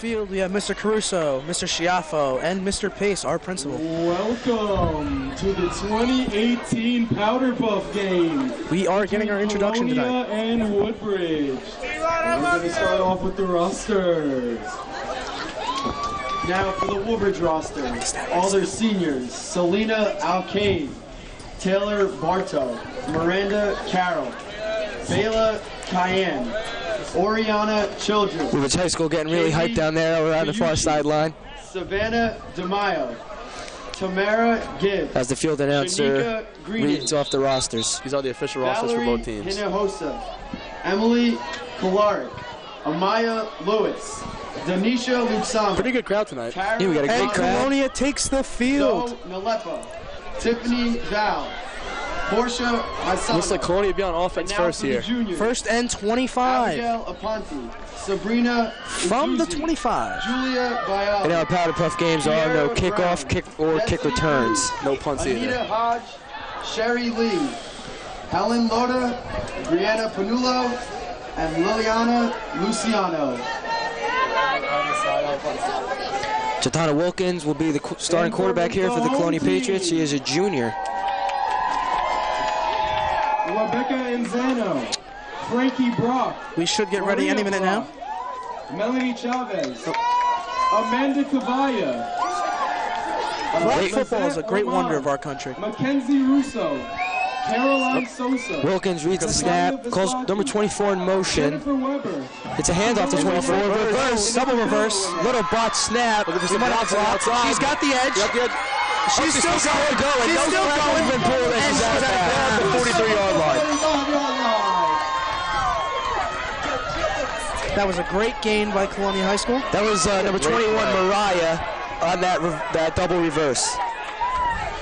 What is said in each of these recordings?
field, we have Mr. Caruso, Mr. Schiaffo, and Mr. Pace, our principal. Welcome to the 2018 Powderpuff game. We are getting our introduction Colonia tonight. and Woodbridge. And we're going to start off with the rosters. Now for the Woodbridge roster, all their seniors: Selena Alcade, Taylor Bartow, Miranda Carroll, Bayla Cayenne, Oriana Childress. Woodbridge High School getting really hyped down there around the far sideline. Savannah DeMaio, Tamara Gibbs. As the field announcer reads off the rosters. These are the official rosters for both teams. Hinojosa, Emily Kolaric, Amaya Lewis, Danisha Luxama. Pretty good crowd tonight. Yeah, we got a great And crowd. Colonia takes the field. Zoe Nalepa, Tiffany Val, Portia Hassan. Looks like Colonia be on offense first here. First and 25. Abigail Aponte, Sabrina From the Uzuzi, 25. Julia Bial, In our Powderpuff games are no kickoff, kick returns. No punts Anita either. Hodge, Sherry Lee, Helen Loda, Brianna Panulo, and Liliana Luciano. Jatana Wilkins will be the starting quarterback here for the Colonia Patriots. She is a junior. Rebecca Enzano, Frankie Brock. We should get ready any minute now. Melanie Chavez, Amanda Cavalla. Flag football is a great wonder of our country. Mackenzie Russo, Caroline Sosa. Wilkins reads the snap, calls number 24 in motion. Jennifer Weber. It's a handoff to 24. Reverse, double reverse, little bot snap. She's She's got the edge. She's still going. She's still going. Been pulled and she's out of bounds. The 43-yard line. That was a great gain by Colonia High School. That was number 21, Mariah, on that double reverse.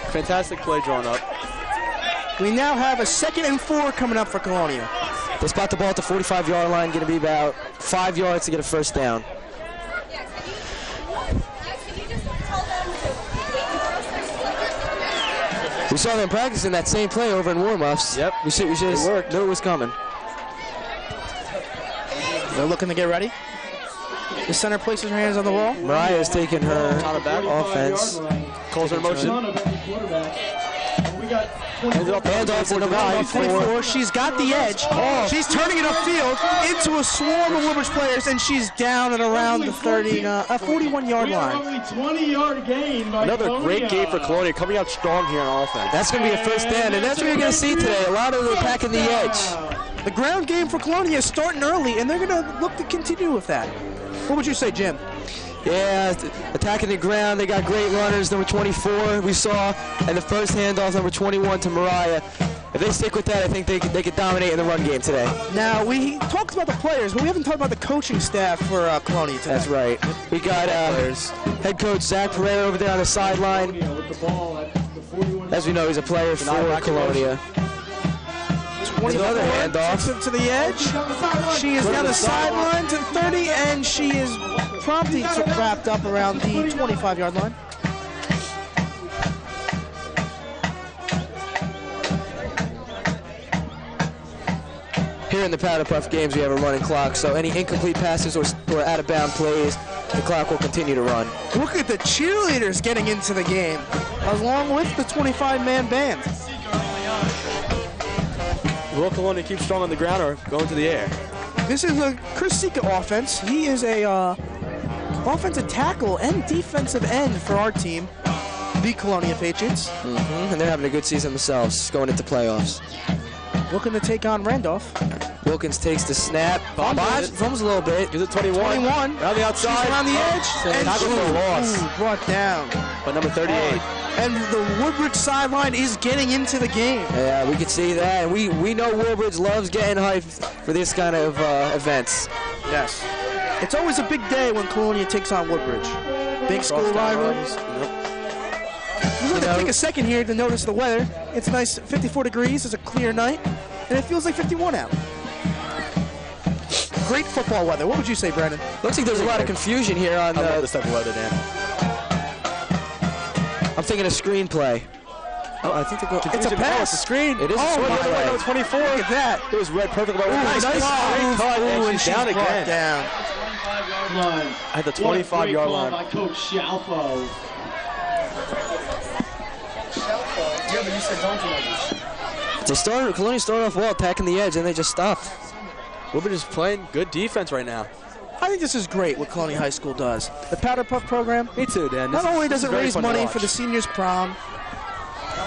Fantastic play drawn up. We now have a 2nd and 4 coming up for Colonia. They spot the ball at the 45-yard line, going to be about 5 yards to get a first down. We saw them practicing that same play over in warm-ups. Yep. We should have knew it was coming. They're looking to get ready. The center places her hands on the wall. Mariah is taking her offense. Calls her in motion. Handoff to number 24. She's got the edge. She's turning it upfield into a swarm of Woodbridge players, and she's down at around the 41-yard line. 20-yard gain by Another Colonia. great game for Colonia, coming out strong here on offense. That's going to be a first down, and that's what you're going to see today. A lot of them packing the edge. The ground game for Colonia is starting early, and they're going to look to continue with that. What would you say, Jim? Yeah, attacking the ground. They got great runners. Number 24 we saw, and the first handoff, number 21 to Mariah. If they stick with that, I think they could dominate in the run game today. Now, we talked about the players, but we haven't talked about the coaching staff for Colonia today. That's right. We got head coach Zach Pereira over there on the sideline. As we know, he's a player for Colonia. 24 Another handoff. takes it to the edge. She is down the sideline to 30, and she is promptly wrapped up around the 25-yard line. Here in the Powderpuff games, we have a running clock, so any incomplete passes or out-of-bound plays, the clock will continue to run. Look at the cheerleaders getting into the game, along with the 25-man band. Will Colonia keep strong on the ground or go into the air? This is a Chris Sika offense. He is a offensive tackle and defensive end for our team, the Colonia Patriots. And they're having a good season themselves, going into playoffs. Looking to take on Randolph. Wilkins takes the snap, fumbles a little bit. Is it 21? 21. Around the outside. She's around the edge. And tackle for a loss. Brought down. But number 38. And the Woodbridge sideline is getting into the game. Yeah, we can see that. And we know Woodbridge loves getting hyped for this kind of events. Yes. It's always a big day when Colonia takes on Woodbridge. Big school rivalries. We're going to take a second here to notice the weather. It's nice, 54 degrees. It's a clear night. And it feels like 51 out. Great football weather. What would you say, Brandon? Looks like there's a lot of confusion here on I love this type of weather, Dan. I'm thinking a screenplay. Oh, I think they go. It's a pass. It's a screen. It is a Oh, screen. my Play. God. 24. Look at that. It was read perfectly. Nice Straight cut, and she's down again. Down. At the 25-yard line. By Coach Shalfo. Colonia started off well, attacking the edge, and they just stopped. Woodbridge is playing good defense right now. I think this is great what Colonia High School does. The Powderpuff program. Me too, Dan. Not only does it raise money for the seniors prom,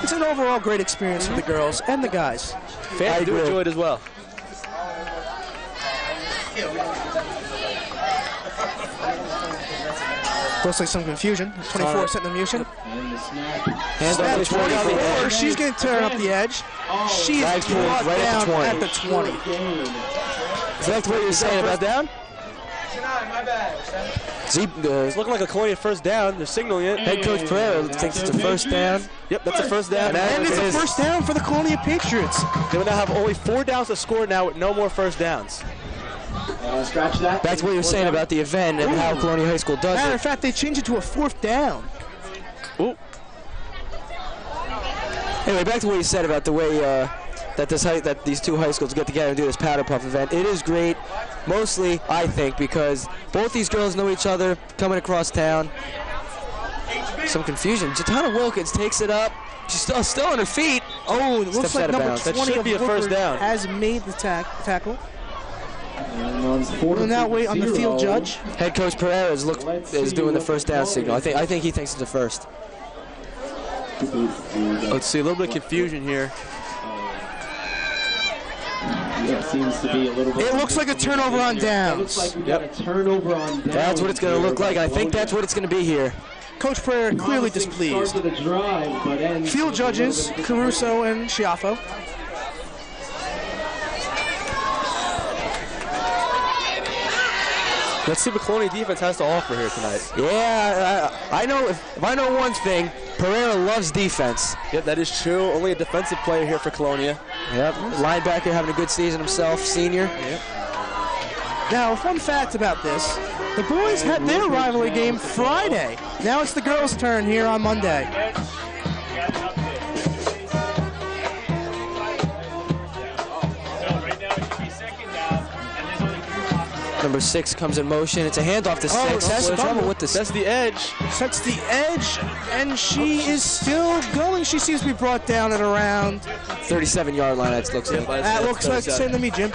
it's an overall great experience for the girls and the guys. Fans do enjoy it as well. Looks like some confusion. 24 set in the motion. Hands At off the 20. 24, she's going to turn up the edge. She's brought right at down the at the 20. Is that what you're saying about down? It's looking like a Colonia first down. They're signaling it. Head coach Pereira thinks it's a first down. Yep, that's a first down. And it's a first down for the Colonia Patriots. They will now have only 4 downs to score now with no more first downs. Scratch that. Back to what you were saying about the event and how Colonia High School does Matter it. of fact, they changed it to a 4th down. Ooh. Anyway, back to what you said about the way that these two high schools get together and do this Powderpuff event. It is great, mostly, I think, because both these girls know each other coming across town. Some confusion. Jatana Wilkins takes it up. She's still on her feet. Oh, it looks Steps like out of number bounds. 20 That should of be a first Woodbridge down. has made the tackle. We'll We'll now wait on the field judge. Head coach Pereira is doing the first down signal. I think he thinks it's a first. Let's see, a little bit of confusion here. Yeah, seems to be a little bit. It looks like a turnover on downs. Looks like we got a turnover on downs. That's what it's going to look like. I think that's what it's going to be here. Coach Pereira clearly displeased. Start to the drive, but ends Field with a little judges, bit of Caruso and Schiaffo. Let's see what Colonia defense has to offer here tonight. Yeah, I know. If I know one thing, Pereira loves defense. Yep, that is true. Only a defensive player here for Colonia. Yep, linebacker having a good season himself, senior. Yep. Now, a fun fact about this, the boys had their rivalry game Friday. Now it's the girls' turn here on Monday. Number 6 comes in motion. It's a handoff to 6. Has some trouble with this. That's the edge. Sets the edge, and she is still going. She seems to be brought down at around. 37-yard line, it looks like. That looks like the same to me, Jim.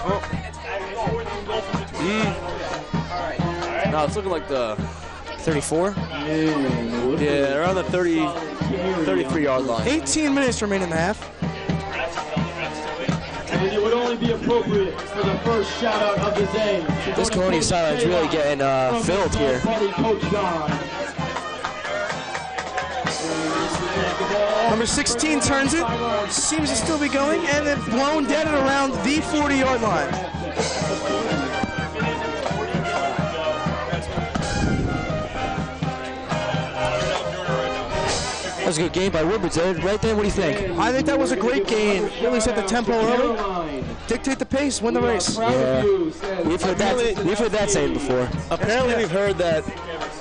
No, it's looking like the 34? yeah, around the 33-yard line. 18 minutes remain in the half. And it would only be appropriate for the first shout out of the day. This Colonia sideline is really getting filled here. Buddy, Coach Don. Number 16 turns it, seems to still be going, and then blown dead at around the 40-yard line. That was a good game by Woodbridge. Right there, what do you think? I think that was a great game. Really set the tempo early. Dictate the pace, win the race. Yeah, we've heard that saying before. Apparently, we've heard that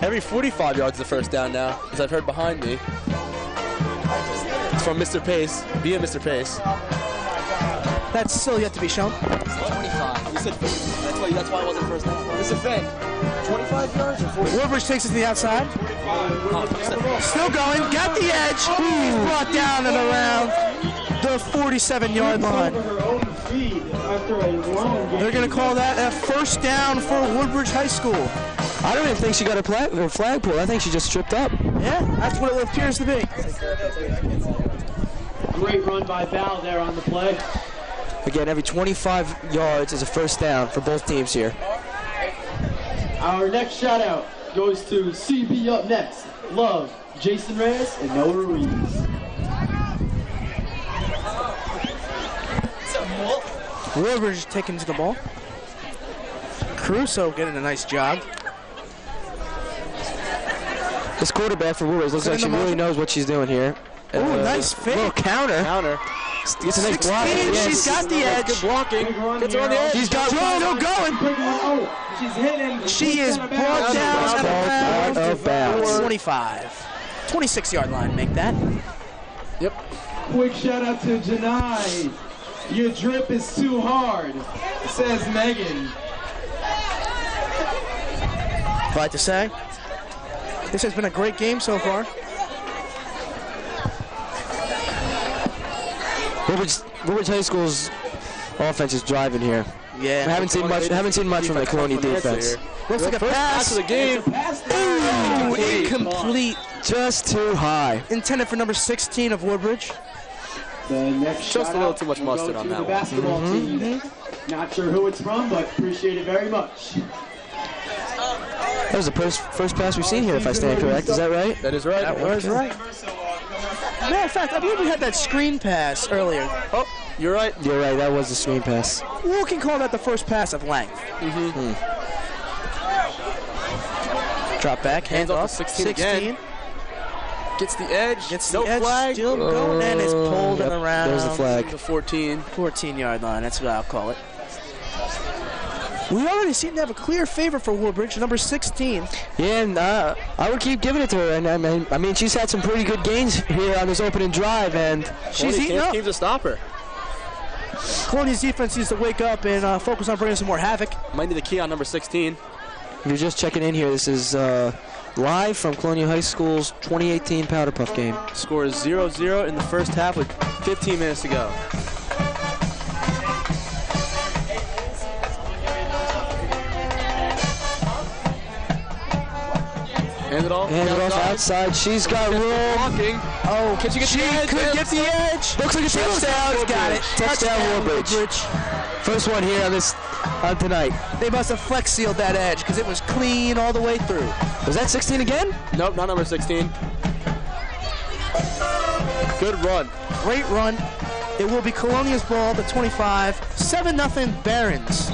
every 45 yards is the first down now, as I've heard behind me. It's from Mr. Pace, via Mr. Pace. That's still yet to be shown. 25. You said 50. That's why it wasn't first down. This event, 25 yards or 40? Woodbridge takes it to the outside. Still going, got the edge. He's brought down and around the 47-yard line. They're going to call that a first down for Woodbridge High School. I don't even think she got a flagpole. I think she just tripped up. Yeah, that's what it appears to be. Great run by Val there on the play. Again, every 25 yards is a first down for both teams here. Our next shout out goes to CB up next. Love, Jason Reyes and Noah Ruiz. Woodbridge taking to the ball. Caruso getting a nice jog. This quarterback for Woodbridge looks like she really knows what she's doing here. Oh, nice fake. Little counter. Gets a nice block. Yes. She's got the edge. Good blocking. Gets her on the edge. She's got Rono going. She's hitting. She is brought down at Out of bounds. 25. 26-yard line, make that. Yep. Quick shout out to Janai. Your drip is too hard, says Megan. Glad to say. This has been a great game so far. Woodbridge High School's offense is driving here. Yeah. I haven't seen much from the Colonia defense. Looks like a pass. of the game. Ooh, incomplete. Just too high. Intended for number 16 of Woodbridge. The next Just a little too much will go mustard to on that the one. basketball team. Not sure who it's from, but appreciate it very much. That was the first pass we've seen here, if I stand correct. Is that right? That is right. That was right. Matter of fact, I believe we had that screen pass earlier. Oh, you're right. You're right. That was the screen pass. We can call that the first pass of length. Drop back, Hands off to 16 again. Gets the edge. Gets no the edge, flag. still going, and is pulled and around. There's the flag. The 14-yard line, that's what I'll call it. We already seem to have a clear favor for Woodbridge, number 16. Yeah, and I would keep giving it to her. And I mean, she's had some pretty good gains here on this opening drive, and She's eating up. Came to stop her. Colonia's defense needs to wake up and focus on bringing some more havoc. Might need the key on number 16. if you're just checking in here, this is live from Colonia High School's 2018 Powderpuff game. Score is 0-0 in the first half with 15 minutes to go. Hand it off. Hand it off outside. She's got room. Blocking. Oh, Can she get the edge? could get the edge. Looks like a touchdown. Got it. Touchdown, Woodbridge. First one here on tonight. They must have flex sealed that edge because it was clean all the way through. Was that 16 again? Nope, not number 16. Good run. Great run. It will be Colonia's ball, the 25. 7-0 Barons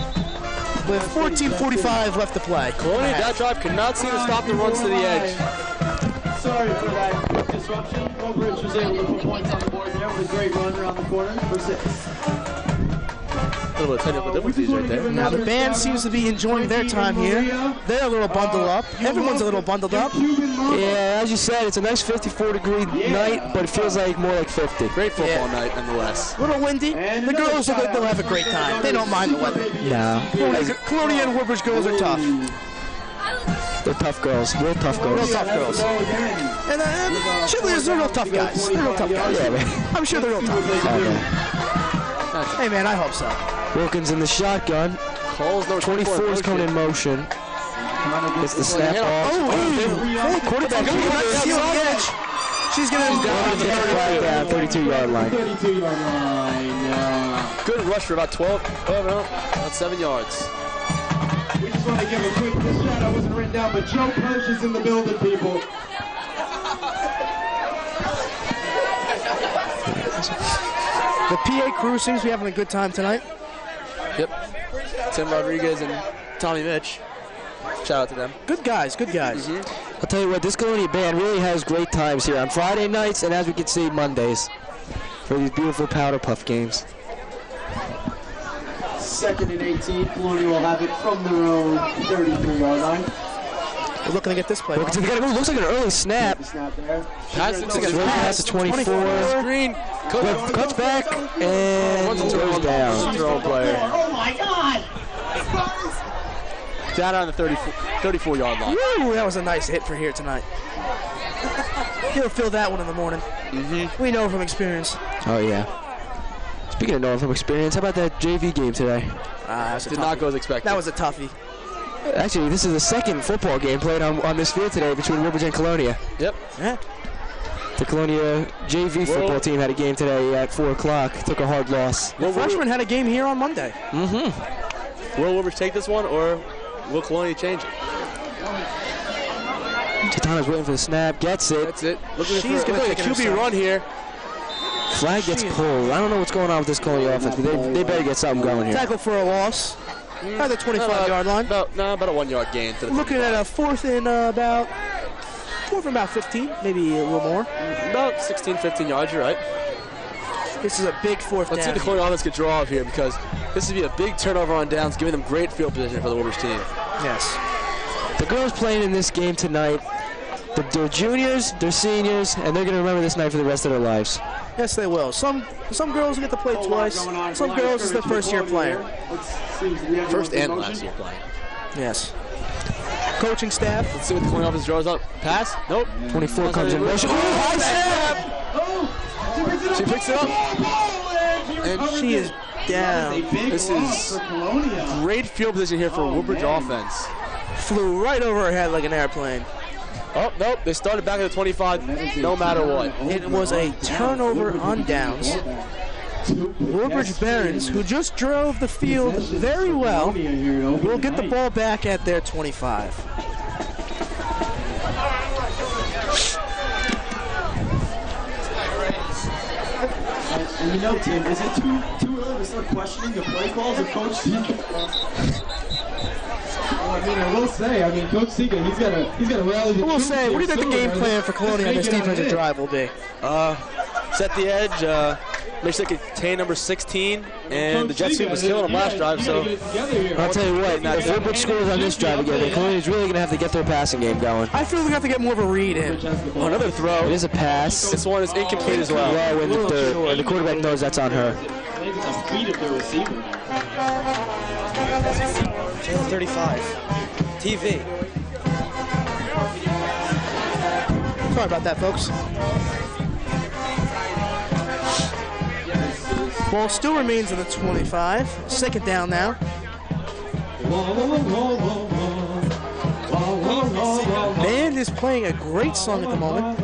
with 14:45 left to play. Colonia, that drive could not seem to stop the runs to the edge. Sorry for that disruption. Woodbridge was able to put points on the board there with a great run around the corner for 6. A little technical difficulties right there. Now the band seems to be enjoying their time here. They're a little bundled up. Everyone's a little bundled up. Yeah, as you said, it's a nice 54-degree night, but it feels like more like 50. Great football night, nonetheless. A little windy. The girls they'll have a great time. They don't mind the weather. Yeah. Colonia and Woodbridge girls are tough. They're tough girls. Real tough girls. Real tough girls. And cheerleaders are real tough guys. They're real tough guys. Yeah, man. I'm sure they're real tough. Hey, man, I hope so. Wilkins in the shotgun. Cole's number 24 is coming in motion. Gets the snap off. Hey, quarterback. She's going to Get the flag down, 32-yard line. 32-yard line. Good rush for about about 7 yards. We just want to give a quick shout out. Wasn't written down, but Joe Perch is in the building, people. The PA crew seems to be having a good time tonight. Yep. Tim Rodriguez and Tommy Mitch. Shout out to them. Good guys, good guys. I'll tell you what, this Colonia band really has great times here on Friday nights and, as we can see, Mondays for these beautiful Powderpuff games. 2nd and 18. Colonia will have it from their own 33-yard line. We're looking to get this play. Looks like an early snap. The snap there. Pass to 24. Screen. Cuts back and goes down. Throw player. Oh my God! Down on the 34-yard line. Woo, that was a nice hit for here tonight. He'll feel that one in the morning. We know from experience. Oh, yeah. Speaking of knowing from experience, how about that JV game today? Did not go as expected. That was a toughie. Actually, this is the second football game played on this field today between Woodbridge and Colonia. Yep. Yeah. The Colonia JV football team had a game today at 4 o'clock. Took a hard loss. The freshman had a game here on Monday. Will Woodbridge take this one, or will Colonia change it? Titana's waiting for the snap. Gets it. That's it. She's going to take a QB run here. Flag gets pulled. I don't know what's going on with this Colonia offense, but they better get something going here. Tackle for a loss. At the 25-yard line. About a 1 yard gain. To the Looking at a fourth and about 15, maybe a little more. About 16, 15 yards, you're right. This is a big fourth Let's see down. the Colonia offense get draw off here, because this would be a big turnover on downs, giving them great field position for the Woodbridge team. Yes. The girls playing in this game tonight They're juniors, they're seniors, and they're going to remember this night for the rest of their lives. Yes, they will. Some girls get to play twice. Some girls it's their first year playing. First and last year playing. Yes. Coaching staff. Let's see what the Colonia offense draws up. Pass? Nope. 24 comes in motion. Oh, high snap! She picks it up. And she is down. This is great field position here for Woodbridge offense. Flew right over her head like an airplane. Oh, nope. They started back at the 25 no matter what. It was a turnover on downs. Woodbridge Barons, who just drove the field very well, will get the ball back at their 25. And you know, Tim, is it too early to start questioning the play calls of Coach Seeger? I will say, Coach Seeger, he's got to rally the I will say, what do you think the game plan for Colonia on this defensive drive will be? Set the edge, make sure they contain number 16, and the jet sweep was killing them last drive, so. I'll tell you what, if Woodbridge scores on this drive again, then Colonia's really going to have to get their passing game going. I feel we have to get more of a read in. Oh, another throw. It is a pass. This one is incomplete as well. Yeah, when the quarterback knows that's on her. Channel 35. TV. Sorry about that, folks. Ball still remains in the 25. Second down now. Band is playing a great song at the moment.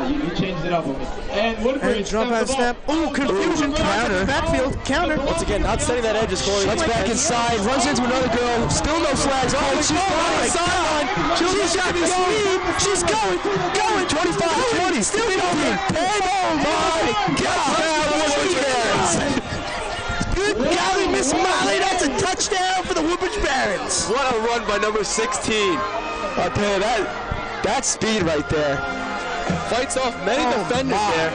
You changed it up on me. And Woodbridge. And drop out snap. Oh, confusion. Counter. Backfield. Counter. Once again, not setting that edge is scoring. Let's back inside. Runs into another girl. Still no flags. Oh, she's going. Sideline. She's got the speed. She's going. 25, 20. Still 15. 10. Oh, my God. Good golly, Miss Molly. That's a touchdown for the Woodbridge Barons. What a run by number 16. I'll tell you, that's speed right there. Fights off many defenders there.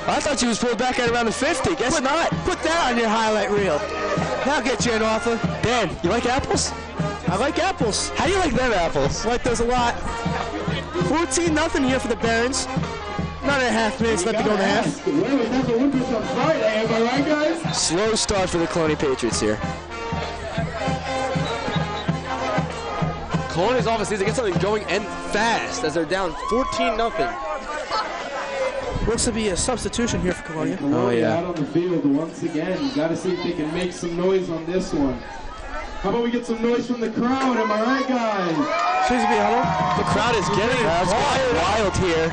I thought she was pulled back at around the 50. Guess not. Put that on your highlight reel. That'll get you an offer. Dan, you like apples? I like apples. How do you like them apples? I like those a lot. 14-0 here for the Barons. 9.5 minutes left to go in the half. Where was that for Woodbridge on Friday? Am I right, guys? Slow start for the Colonia Patriots here. Colonia's offense needs to get something going and fast as they're down 14-0. Looks to be a substitution here for Colonia. Oh, yeah. Out on the field once again. You got to see if they can make some noise on this one. How about we get some noise from the crowd? Am I right, guys? Seems to be huddle. The crowd is getting wild here,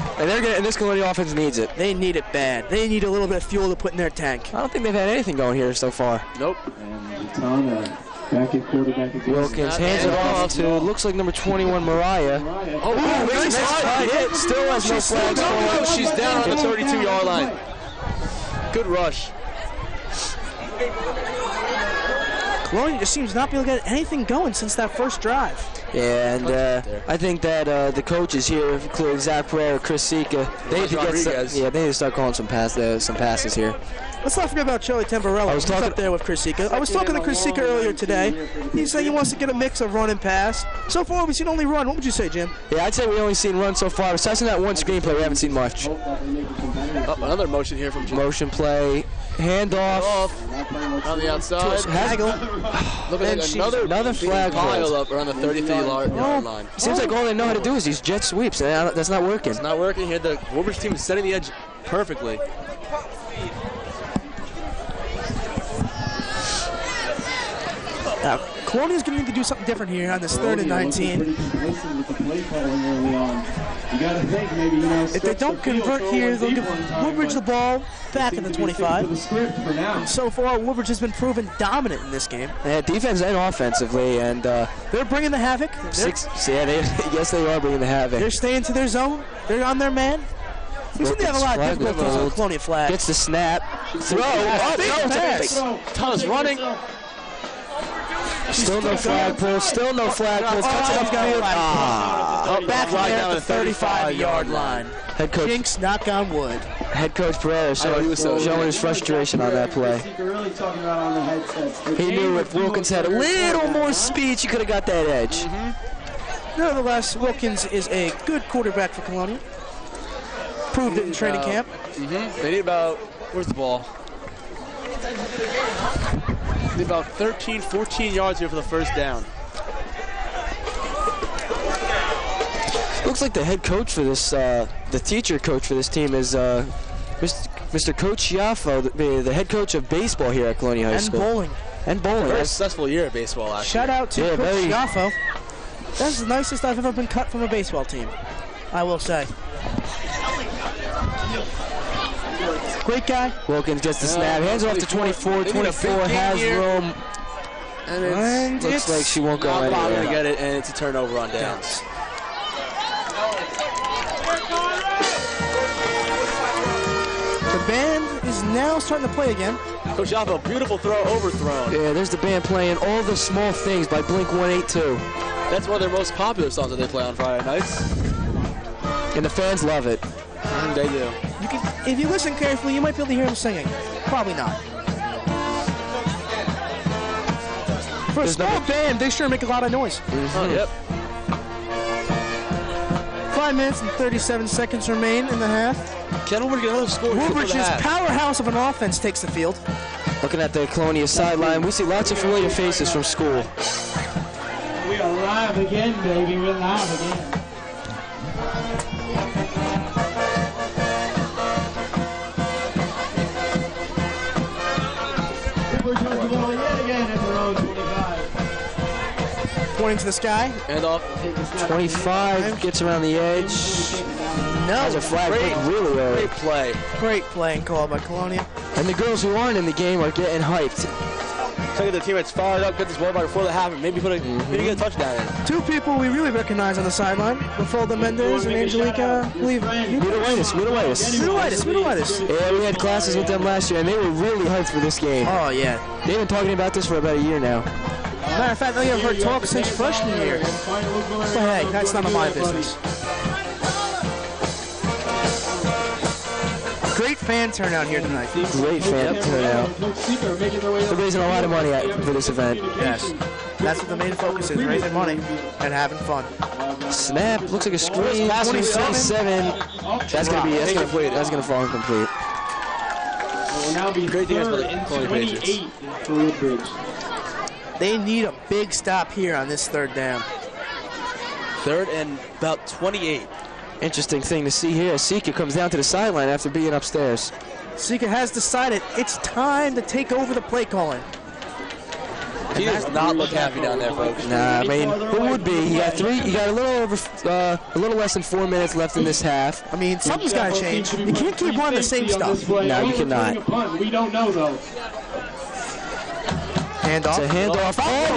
and this Colonia offense needs it. They need it bad. They need a little bit of fuel to put in their tank. I don't think they've had anything going here so far. Nope. And Tana back at quarterback again. Wilkins hands it off to, looks like number 21, Mariah. Oh, nice hit. Still has no flags. She's down on the 32-yard line. Good rush. Colonia just seems not be able to get anything going since that first drive. Yeah, and I think that the coaches here, including Zach Pereira, Chris Sika, they need to they need to start calling some passes here. Let's not forget about Charlie Temporello. He's up there with Chris Sika. I was talking to Chris Sika earlier today. He said he wants to get a mix of run and pass. So far, we've seen only run. What would you say, Jim? Yeah, I'd say we only seen run so far. Besides that one screenplay, we haven't seen much. Oh, another motion here from Jim. Motion play, handoff. On the outside. Haggle. Looking like another flag pile up around the 33-yard line. Seems like all they know how to do is these jet sweeps, and that's not working. It's not working here. The Woodbridge team is setting the edge perfectly. Now, Colonia's going to need to do something different here on this 3rd and 19. If they don't convert here, they'll give Woodbridge the ball back in the 25. And so far, Woodbridge has been proven dominant in this game. Yeah, defense and offensively, and they're bringing the havoc. Yes, they are bringing the havoc. They're staying to their zone. They're on their man. We seem to have a lot of difficulties on Colonia flag. Gets the snap. Throw. Big pass. Tana's running. Still no flagpole. Still no flagpole. Touchdown field. Back right there down at the 35-yard line. Head coach. Jinx, knock on wood. Head coach Pereira showing his frustration on that play. Really talking about on the headsets. The He game knew was if Wilkins had a little more speed, she could have got that edge. Nevertheless, Wilkins is a good quarterback for Colonia. Proved it in training camp. They need about, where's the ball? They need about 13, 14 yards here for the first down. Looks like the head coach for this, the teacher coach for this team is Mr. Coach Yaffo, the head coach of baseball here at Colonia High School. Bowling. And bowling. Very successful year at baseball, actually. Shout out to Coach very- Yaffo. That's the nicest I've ever been cut from a baseball team, I will say. Great guy. Wilkins gets the snap, hands it off to 24, 24 has room. And Looks like she won't go not going to anywhere. get it, and it's a turnover on downs. The band is now starting to play again. Coach Alpha, beautiful throw, overthrown. Yeah, there's the band playing All the Small Things by Blink-182. That's one of their most popular songs that they play on Friday nights. And the fans love it. They do. You can, if you listen carefully, you might be able to hear him singing. Probably not. For a small band, they sure make a lot of noise. Yep. 5 minutes and 37 seconds remain in the half. Can Woodbridge get another score? Woodbridge's powerhouse of an offense takes the field. Looking at the Colonia sideline, we see lots of familiar faces from school. We are live again, baby. We're live again. Woodbridge has the ball yet again at their own 25. Pointing to the sky. And off. 25 gets around the edge. Has a flag put really early. Great play. Great playing call by Colonia. And the girls who aren't in the game are getting hyped. Look at the teammates fired up, get this ball back before they have it. Maybe maybe get a touchdown in. Two people we really recognize on the sideline. Rafolda Mendez and Angelica, I believe. Middleitis. Middleitis. Yeah, we had classes with them last year, and they were really hyped for this game. Oh, yeah. They've been talking about this for about a year now. Matter of fact, they have heard talk since freshman year. But hey, that's none of my business. Great fan turnout here tonight. Great fan turnout. They're raising a lot of money for this event. Yes. That's what the main focus is, raising money and having fun. Snap, looks like a screen. 27. That's gonna fall incomplete. Will now be Great defense by the 28 for Woodbridge. They need a big stop here on this third down. Third and about 28. Interesting thing to see here. Sika comes down to the sideline after being upstairs. Sika has decided it's time to take over the play calling. He does not look happy down there, folks. Nah, I mean, who would be? You got a little less than 4 minutes left in this half. I mean, something's got to change. You can't keep running the same stuff. No, you cannot. We don't know, though. Handoff. It's a handoff. Oh,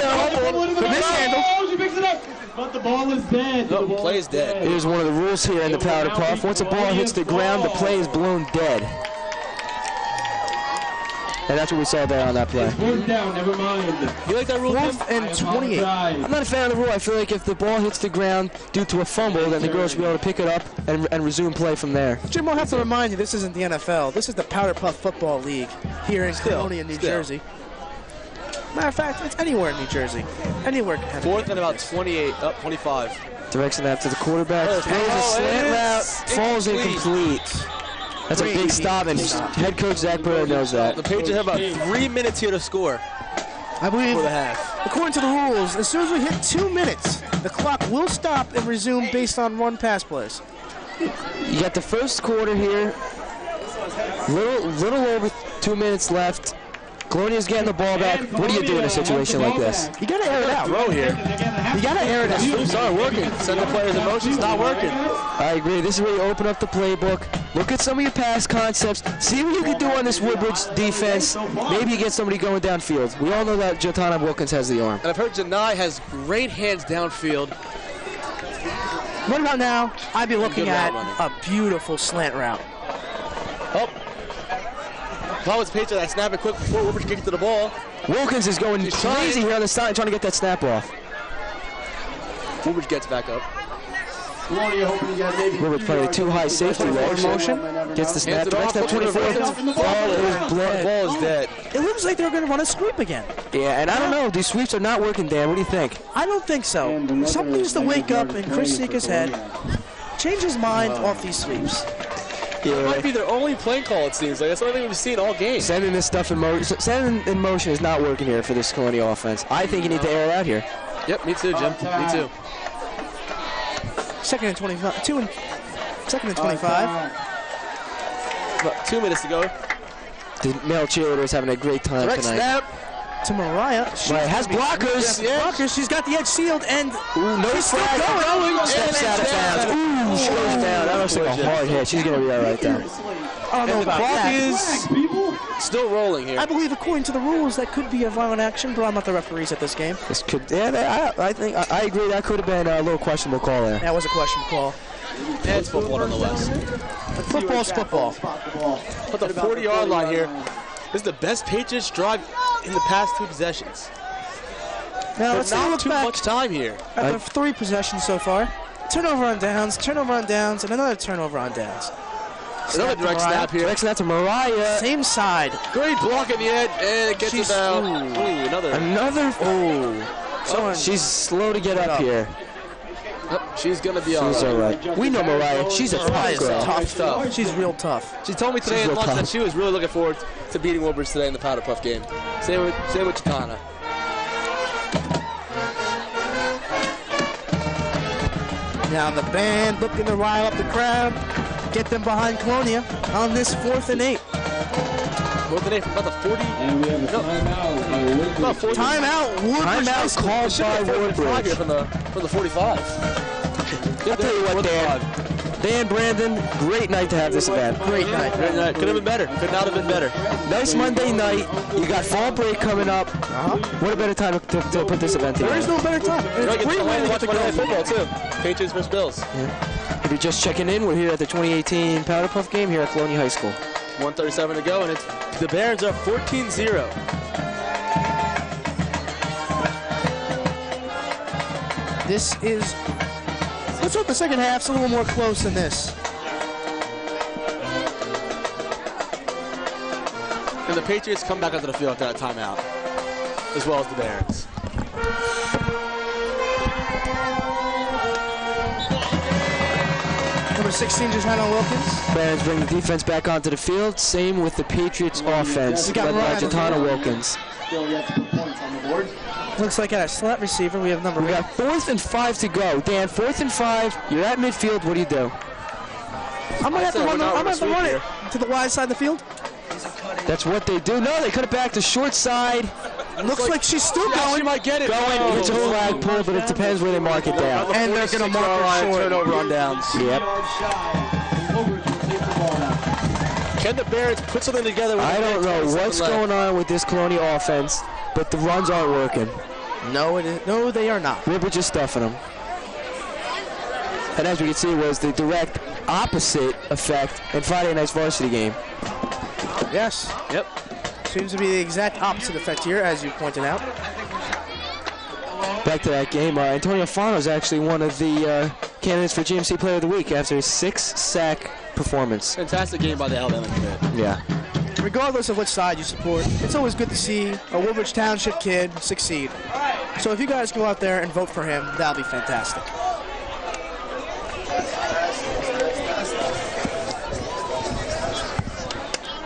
no. This handle. She picks it up. But the ball is dead. No, play is dead. Here's one of the rules here in the Powderpuff. Once a ball hits the ground, the play is blown dead. And that's what we saw there on that play. Fourth down, never mind. You like that rule, Tim? 4th and 28. I'm not a fan of the rule. I feel like if the ball hits the ground due to a fumble, then the girls should be able to pick it up and resume play from there. Jim, we'll have to remind you, this isn't the NFL. This is the Powderpuff Football League here in Colonia, New Jersey. Matter of fact, it's anywhere in New Jersey. Anywhere can happen. Fourth and about 28, up 25. Direction that to the quarterback. Throws a slant route, falls incomplete. That's a big stop, and head coach Zach Burrow knows that. The Patriots have about 3 minutes here to score I believe, for the half. according to the rules, as soon as we hit 2 minutes, the clock will stop and resume based on run-pass plays. You got the first quarter here. Little over 2 minutes left. Colonia's getting the ball back. What do you do in a situation like this? You gotta air it out. Throw here. You gotta air it out. It's not working. Send the players in motion. It's not working. I agree. This is where you open up the playbook. Look at some of your pass concepts. See what you can do on this Woodbridge defense. Maybe you get somebody going downfield. We all know that Jotana Wilkins has the arm. And I've heard Janai has great hands downfield. What about now? I'd be looking Good at route a beautiful slant route. Oh. Paul was Patriot that snap it quick before Woodbridge kicked to the ball. Wilkins is going crazy here on the side, trying to get that snap off. Woodbridge gets back up. Woodbridge playing a too high safety motion. Gets the snap. Directs that 24. The ball is dead. It looks like they're going to run a sweep again. Yeah, and I don't know. These sweeps are not working, Dan. What do you think? I don't think so. Something needs to wake up in Chris Sika's head. Change his mind off these sweeps. It might be their only playing call, it seems. Like, that's the only thing we've seen all game. Sending this stuff in motion. Sending in motion is not working here for this Colonia offense. I think you need to air it out here. Yep, me too, Jim. Me too. Second and 25. Second and 25. About 2 minutes to go. The male cheerleader is having a great time Direct tonight. snap. To Mariah. She has blockers. Blockers. She's got the edge sealed, and She's still going. Steps out of bounds. Ooh, she goes down. That looks like a hard hit. She's going to be all right there. I don't know about clock that. is still rolling here. I believe, according to the rules, that could be a violent action, but I'm not the referees at this game. This could, yeah, I think I agree. That could have been a little questionable call there. That was a questionable call. And it's football nonetheless. Football's football. But the 40-yard line here. This is the best Patriots drive in the past 2 possessions. Now let's not look too back much time here. at the 3 possessions so far. Turnover on downs, and another turnover on downs. Another direct snap here. Direct snap to Mariah. Same side. Great block at the end, and it gets about another. Oh, she's slow to get up here. Oh, she's gonna be all She's all right. We know Mariah. She's a tough Mariah's girl. tough. She's real tough. She told me today at lunch that she was really looking forward to beating Woodbridge today in the Powderpuff game. Same with Chitana. Now the band looking to rile up the crowd, get them behind Colonia on this 4th and 8. 4th and 8 from about the 40. And we have a timeout. About 40. Timeout. Woodbridge High Timeout School. called by Woodbridge. From the 45. I'll tell you what, Dan, Brandon, great night to have this event. Great night. Great night. Could have been better. Could not have been better. Nice Monday night. You got fall break coming up. What a better time to put this event together. There is no better time. It's a great way to get watch the Monday Night goal. Football too. Patriots vs. Bills. If you're just checking in, we're here at the 2018 Powderpuff game here at Colonia High School. 1:37 to go, and it's the Barons are 14-0. This is, let's hope the second half's a little more close than this. And the Patriots come back onto the field after that timeout, as well as the Barons. Number 16, Johanna Wilkins. Barons bring the defense back onto the field. Same with the Patriots offense, We got led by Ryan. Johanna Wilkins. Still yet to put points on the board. Looks like at our slot receiver, we have number We 8. got 4th and 5 to go. Dan, 4th and 5. You're at midfield. What do you do? I'm going to have to I'd say run, we're not I'm gonna have to gonna run sweep it to the wide side of the field. That's what they do. No, they cut it back to short side. Looks like she's still She going. might get it. Going, it's a flag pull, but it depends where they mark it down. And they're going to mark her short. Turnover on downs. Yep. Can the Barons put something together? With I don't know what's going on with this Colonia offense, but the runs aren't working. No, it is. No, they are not. Woodbridge is stuffing them. And as we can see, was the direct opposite effect in Friday night's varsity game. Yes. Yep. Seems to be the exact opposite effect here, as you pointed out. Back to that game, Antonio Fano is actually one of the candidates for GMC Player of the Week after his 6-sack performance. Fantastic game by the Alabama kid. Yeah. Regardless of which side you support, it's always good to see a Woodbridge Township kid succeed. So if you guys go out there and vote for him, that'll be fantastic.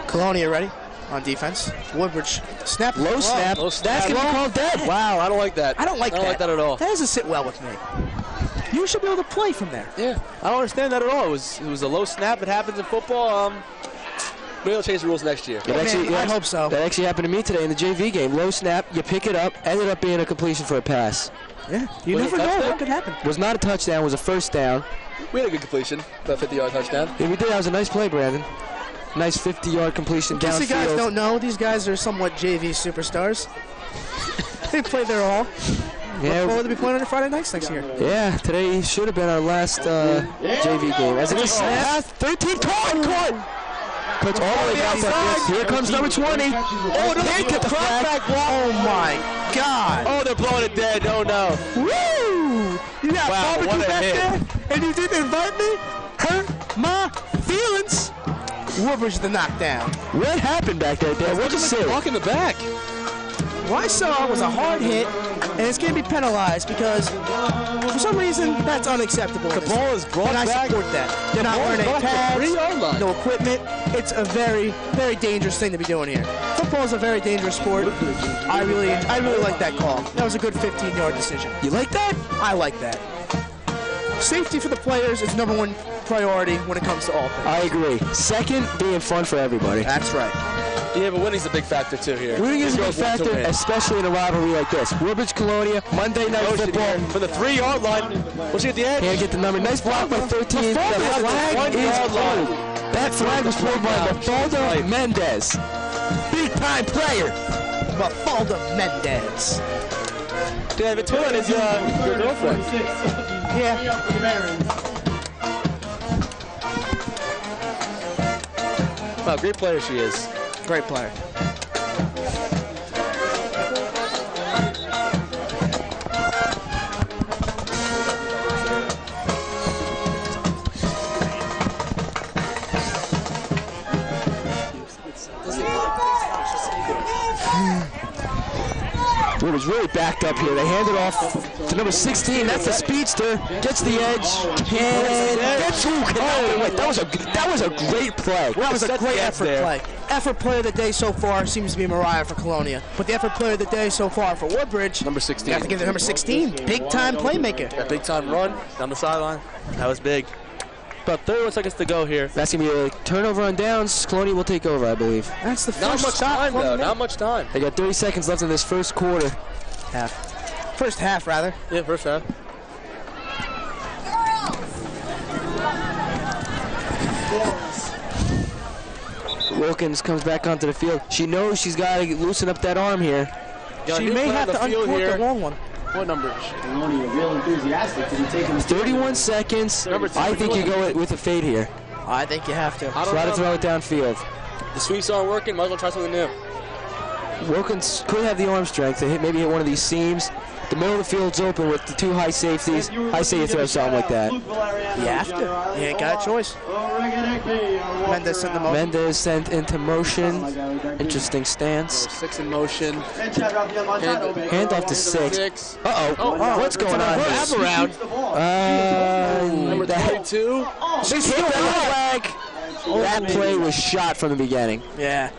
Colonia ready on defense. Woodbridge snap. Low snap. Low snap. That's going to be called dead. Wow, I don't like that. I don't like that at all. That doesn't sit well with me. You should be able to play from there. Yeah, I don't understand that at all. It was a low snap. It happens in football. Maybe they'll change the rules next year. I hope so. That actually happened to me today in the JV game. Low snap, you pick it up, ended up being a completion for a pass. Yeah, you Was never it a know touchdown? what could happen. Was not a touchdown, was a first down. We had a good completion, about 50-yard touchdown. Yeah, we did. That was a nice play, Brandon. Nice 50-yard completion In case you guys downfield. don't know, these guys are somewhat JV superstars. They play their all. Look forward to be playing on Friday nights next year. Yeah, today should have been our last JV game. As it is snap, 13 caught. puts all the way down for this. Here comes number 20. Oh, no, hit the crackback block. Oh, my God. Oh, they're blowing it dead. Oh, no. Woo! You got barbecue what a back hit. there, and you didn't invite me? Hurt my feelings. Woodbridge the knockdown. What happened back there, Dan? What'd you say? Block in the back. What I saw was a hard hit, and it's going to be penalized because for some reason that's unacceptable. The ball is brought and I back. support that. They're not ball is wearing any brought to the pads, 3-yard line. no equipment. It's a very, very dangerous thing to be doing here. Football is a very dangerous sport. I really like that call. That was a good 15-yard decision. You like that? I like that. Safety for the players is number one priority when it comes to all things. I agree. Second, being fun for everybody. That's right. Yeah, but winning's a big factor, too, here. Winning is a big These girls want to factor, win. especially in a rivalry like this. Woodbridge, Colonia, Monday Night Motion Football. here for the 3-yard line. What's she at the edge? Can't get the number. Nice block by 13. That The flag flag is is pulled. That flag was pulled by Mafalda Mendez. Big-time player. Mafalda Mendez. Yeah, Victoria is your girlfriend. Yeah. Wow, great player she is. Great player. Woodbridge really backed up here. They hand it off to number 16. That's the speedster. Gets the edge. And gets that was a great play. That was a great effort there. play. Effort player of the day so far seems to be Mariah for Colonia. But the effort player of the day so far for Woodbridge, Number 16. you have to give it number 16. Big time playmaker. That big time run down the sideline. That was big. About 31 seconds to go here. That's going to be a turnover on downs. Colonia will take over, I believe. That's the Not first much shot. time, from though. the Not much time. They got 30 seconds left in this first quarter. First half, rather. Yeah, first half. Wilkins comes back onto the field. She knows she's got to loosen up that arm here. She may have to uncork the long one. What number is she? Colonia real enthusiastic to be taking this. 31 seconds. Number two. I think you go with a fade here. I think you have to. I don't Try to know. throw it downfield. The sweeps aren't working. Might as well try something new. Wilkins could have the arm strength to maybe hit one of these seams. The middle of the field's open with the two high safeties. I say you throw something like that. You have to. You ain't got a choice. Mendez sent the motion. Mendez sent into motion. Interesting stance. 6 in motion. Hand off to 6. 6. Uh-oh. What's going on here? Wrap around. Number Number 22. She's hit that flag. That play was shot from the beginning. Yeah.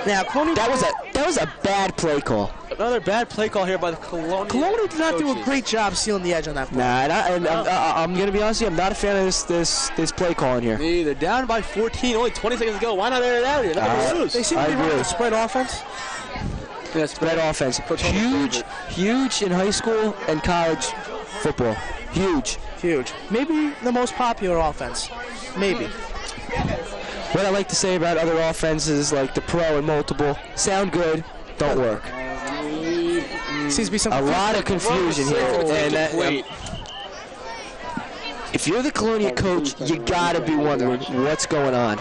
Now, Colonia That was a bad play call. Another bad play call here by the Colonia. did not do a coaches. great job sealing the edge on that play. Nah, I'm going to be honest with you. I'm not a fan of this play calling here. Neither. Down by 14. Only 20 seconds to go. Why not air it out here? Not gonna lose. They seem to I be running agree. a spread offense. Yeah, Spread offense. Huge in high school and college football. Huge. Huge. Maybe the most popular offense. Maybe. What I like to say about other offenses like the pro and multiple, sound good, don't work. Seems to be some A lot of confusion here. And Wait. if you're the Colonia coach, you gotta be wondering what's going on.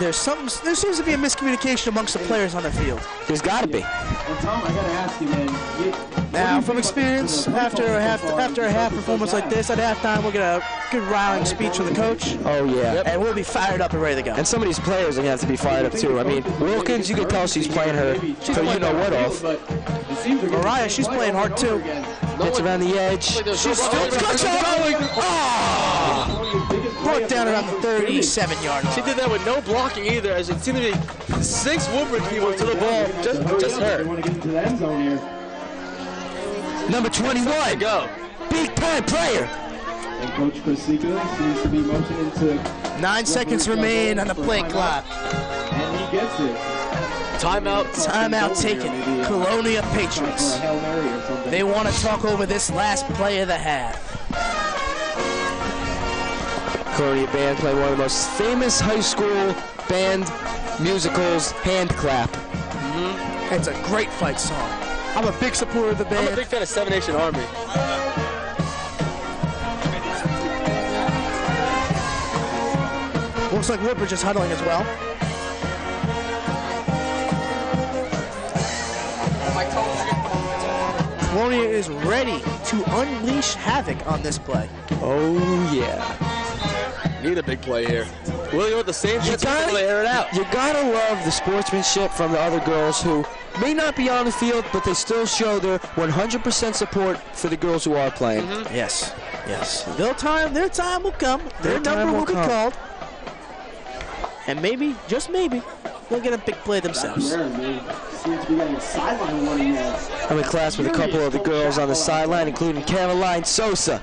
There seems to be a miscommunication amongst the players on the field. There's gotta be. Well, Tom, I gotta ask you, man. Now, from experience, after a half performance like this at halftime, we'll get a good rallying speech from the coach, Oh yeah. and we'll be fired up and ready to go. And some of these players are gonna have to be fired up too. I mean, Wilkins, you can tell she's playing her so you know what off. Mariah, she's playing hard too. Gets around the edge. She's still going. Brought down around the 37-yard She line. did that with no blocking either, as it seemed to be 6 Woodbridge people to the ball. Just They her. want to get into the end zone here. Number 21. Go. Big time player. And Coach Krasika seems to be motioning to, 9 seconds remain on the play clock. and he gets it. Timeout. Timeout taken. Colonia Patriots. Hail Mary or something. They want to talk over this last play of the half. Colonia band playing one of the most famous high school band musicals, Hand Clap. It's a great fight song. I'm a big supporter of the I'm a band. big fan of 7 Nation Army. Looks like Woodbridge is huddling as well. Colonia is ready to unleash havoc on this play. Oh, yeah. Need a big play here. Will you with the same You to air it out? gotta love the sportsmanship from the other girls who may not be on the field, but they still show their 100% support for the girls who are playing. Yes, yes. Their time will come. Their number will be called. And maybe, just maybe, they'll get a big play themselves. Seems to be getting a sideline warning there. I'm in class with a couple of the girls on the sideline, including Caroline Sosa.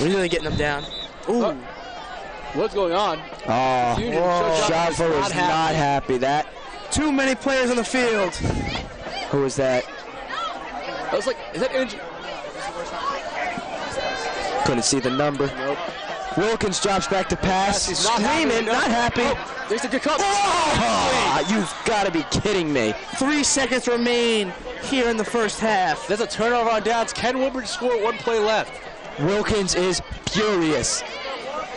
Really getting them down. Ooh. What's going on? Oh, Jaffa was not happy. That. Too many players on the field. Who was that? I was like, is that injury? Couldn't see the number. Nope. Wilkins drops back to pass. He's not Screaming, happy. not happy. Oh, there's a good cut. Oh, you've got to be kidding me. 3 seconds remain here in the first half. There's a turnover on downs. Can Woodbridge score? 1 play left. Wilkins is furious.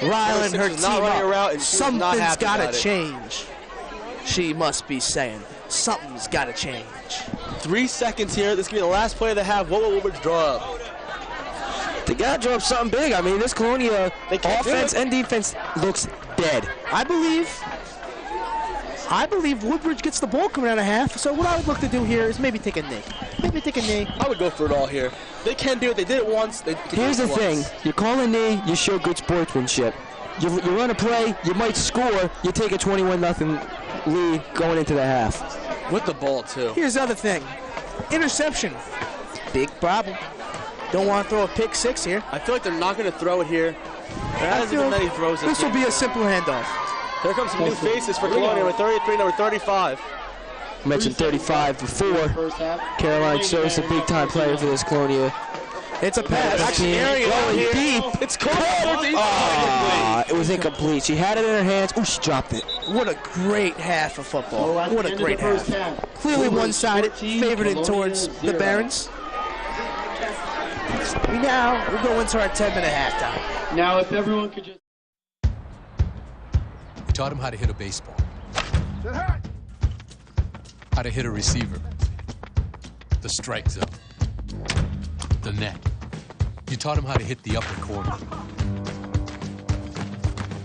Rylan, her She's not team running around, and up. she's not Something's happy got to about it. change. She must be saying, something's got to change. 3 seconds here. This could be the last play of the half. What will Woodbridge draw up? They got to drop something big. I mean, this Colonia offense and defense looks dead. I believe Woodbridge gets the ball coming out of half, so what I would look to do here is maybe take a knee. I would go for it all here. They can do it. They did it once. Here's the thing. You call a knee, you show good sportsmanship. You run a play, you might score, you take a 21-0 lead going into the half. With the ball, too. Here's the other thing. Interception. Big problem. Don't want to throw a pick 6 here. I feel like they're not going to throw it here. There hasn't been many throws. This will be a simple handoff. Here comes some new faces for Colonia with 33, number 35. I mentioned 35 before. Caroline Sosa, big-time player for this Colonia. It's a pass. Actually, Going deep. It's caught. It was incomplete. She had it in her hands. Oh, she dropped it. What a great half of football. What a great half. Clearly one-sided, favored towards the Barons. We go into our 10-minute halftime. Now, if everyone could just... We taught him how to hit a baseball, how to hit a receiver, the strike zone, the net. You taught him how to hit the upper corner.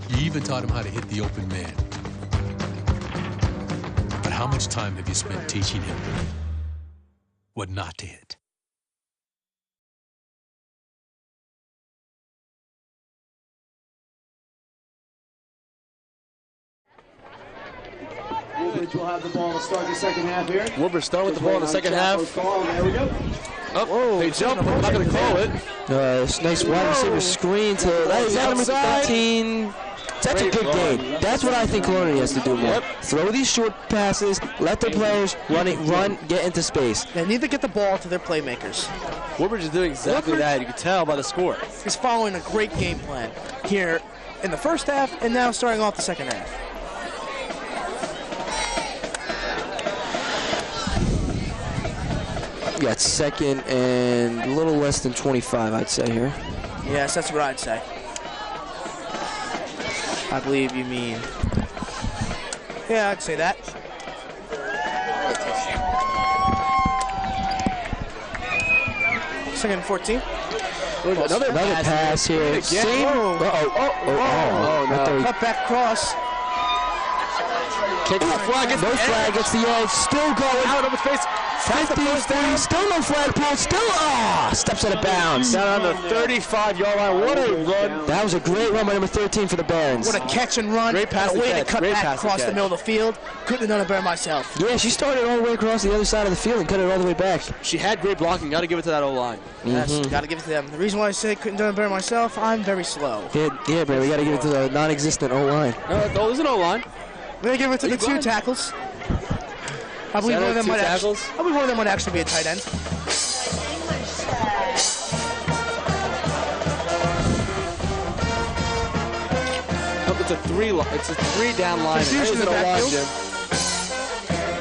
You even taught him how to hit the open man. But how much time have you spent teaching him what not to hit? Woodbridge will have the ball to start the second half here. Woodbridge starting with the ball in the second half. There we go. Oh, they jump, but not going to call it. Nice wide receiver screen to number 13. That's a good game. That's what I think Colonia has to do more. Throw these short passes, let the players run, get into space. They need to get the ball to their playmakers. Woodbridge is doing exactly that. You can tell by the score. He's following a great game plan here in the first half and now starting off the second half. Got second and a little less than 25, I'd say here. Yes, that's what I'd say. I believe you mean. Yeah, I'd say that. Second and 14. Another pass here. Same. Oh, no. Cut back cross. No flag gets the edge. Still going. Out of the face. 50, 40, still no flag pull. Still, steps out of bounds. Down on the 35-yard line. What a run. That was a great run by number 13 for the Barons. What a catch and run. Great pass and a way and to catch. cut Great back pass and across the catch. middle of the field. Couldn't have done it better myself. Yeah, she started all the way across the other side of the field and cut it all the way back. She had great blocking. Got to give it to that O-line. Yes, got to give it to them. The reason why I say couldn't have done it better myself, I'm very slow. Yeah, man, we got to give it to the non-existent O-line. No, there's an O-line. We're going to give it to the two tackles. I believe one of them might actually be a tight end. It's a three-down line. Confusion in the backfield.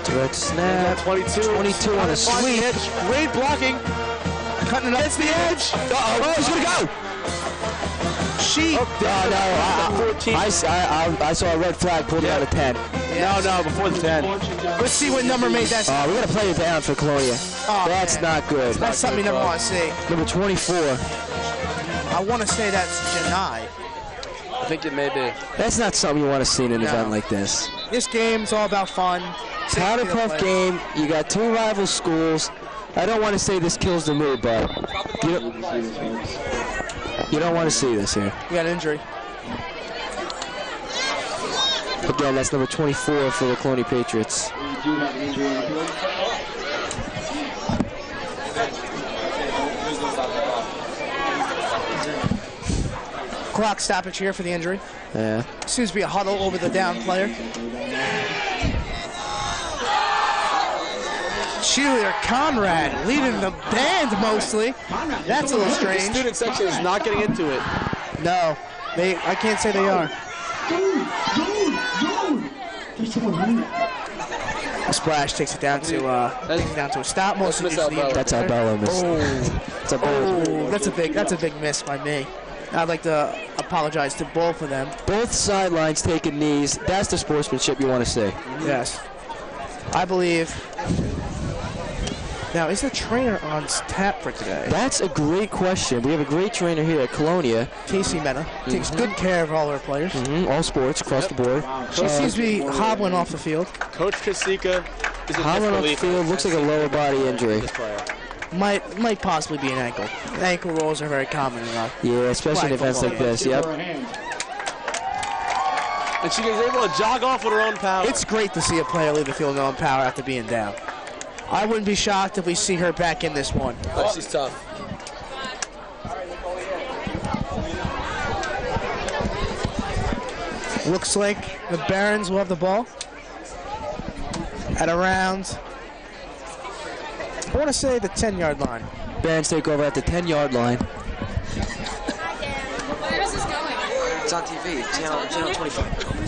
Direct snap. 22 on a sweep. Great blocking. Cutting it up. It's the edge. Oh, she's gonna go. She. I saw a red flag pulled out of 10. No, before the 10. Let's see what number made that. We gotta play it down for Colonia. Oh, that's man. not good. That's something you never want to see. Number 24. I want to say that's Janai. I think it may be. That's not something you want to see in an event like this. This game's all about fun. Powderpuff game. You got two rival schools. I don't want to say this kills the mood, but you don't want to see this here. We got an injury. Again, that's number 24 for the Colonia Patriots. Clock stoppage here for the injury. Yeah. Seems to be a huddle over the down player. Cheerleader Conrad leading the band mostly. That's a little strange. The student section is not getting into it. No, I can't say they are. Splash takes it down to a stop. Most of that's Albello miss. That's a big miss by me. I'd like to apologize to both of them. Both sidelines taking knees. That's the sportsmanship you want to see. Yes. I believe. Now, is the trainer on tap for today? That's a great question. We have a great trainer here at Colonia. Casey Mena takes good care of all our players. All sports across the board. She seems to be hobbling off the field. Coach Kasika is hobbling off the field. Looks like a lower body injury. Might possibly be an ankle. Ankle rolls are very common enough. Yeah, especially in events like this. Yep. And she is able to jog off with her own power. It's great to see a player leave the field with her own power after being down. I wouldn't be shocked if we see her back in this one. Oh, she's tough. Looks like the Barons will have the ball at around, I want to say, the 10-yard line. Barons take over at the 10-yard line. Where is this going? It's on TV, channel 25.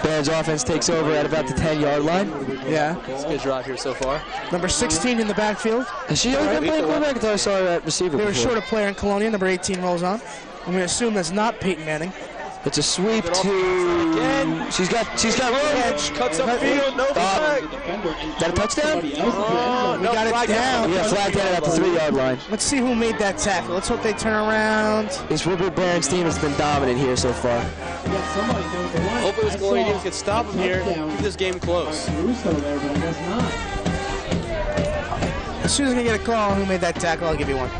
Barons offense takes over at about the 10-yard line. Yeah. It's a good drive here so far. Number 16 in the backfield. Has she ever been playing quarterback until I saw her at receiver They were before? short a player in Colonia. Number 18 rolls on. I'm going to assume that's not Peyton Manning. It's a sweep to. Again. She's got Edge. Cuts up field. No flag. That a touchdown? Oh, We got it down. We got flag down at the 3-yard line. Let's see who made that tackle. Let's hope they turn around. This Woodbridge Barons team has been dominant here so far. Hopefully this Colonia team can stop them here. Keep this game close. As soon as I get a call on who made that tackle, I'll give you one.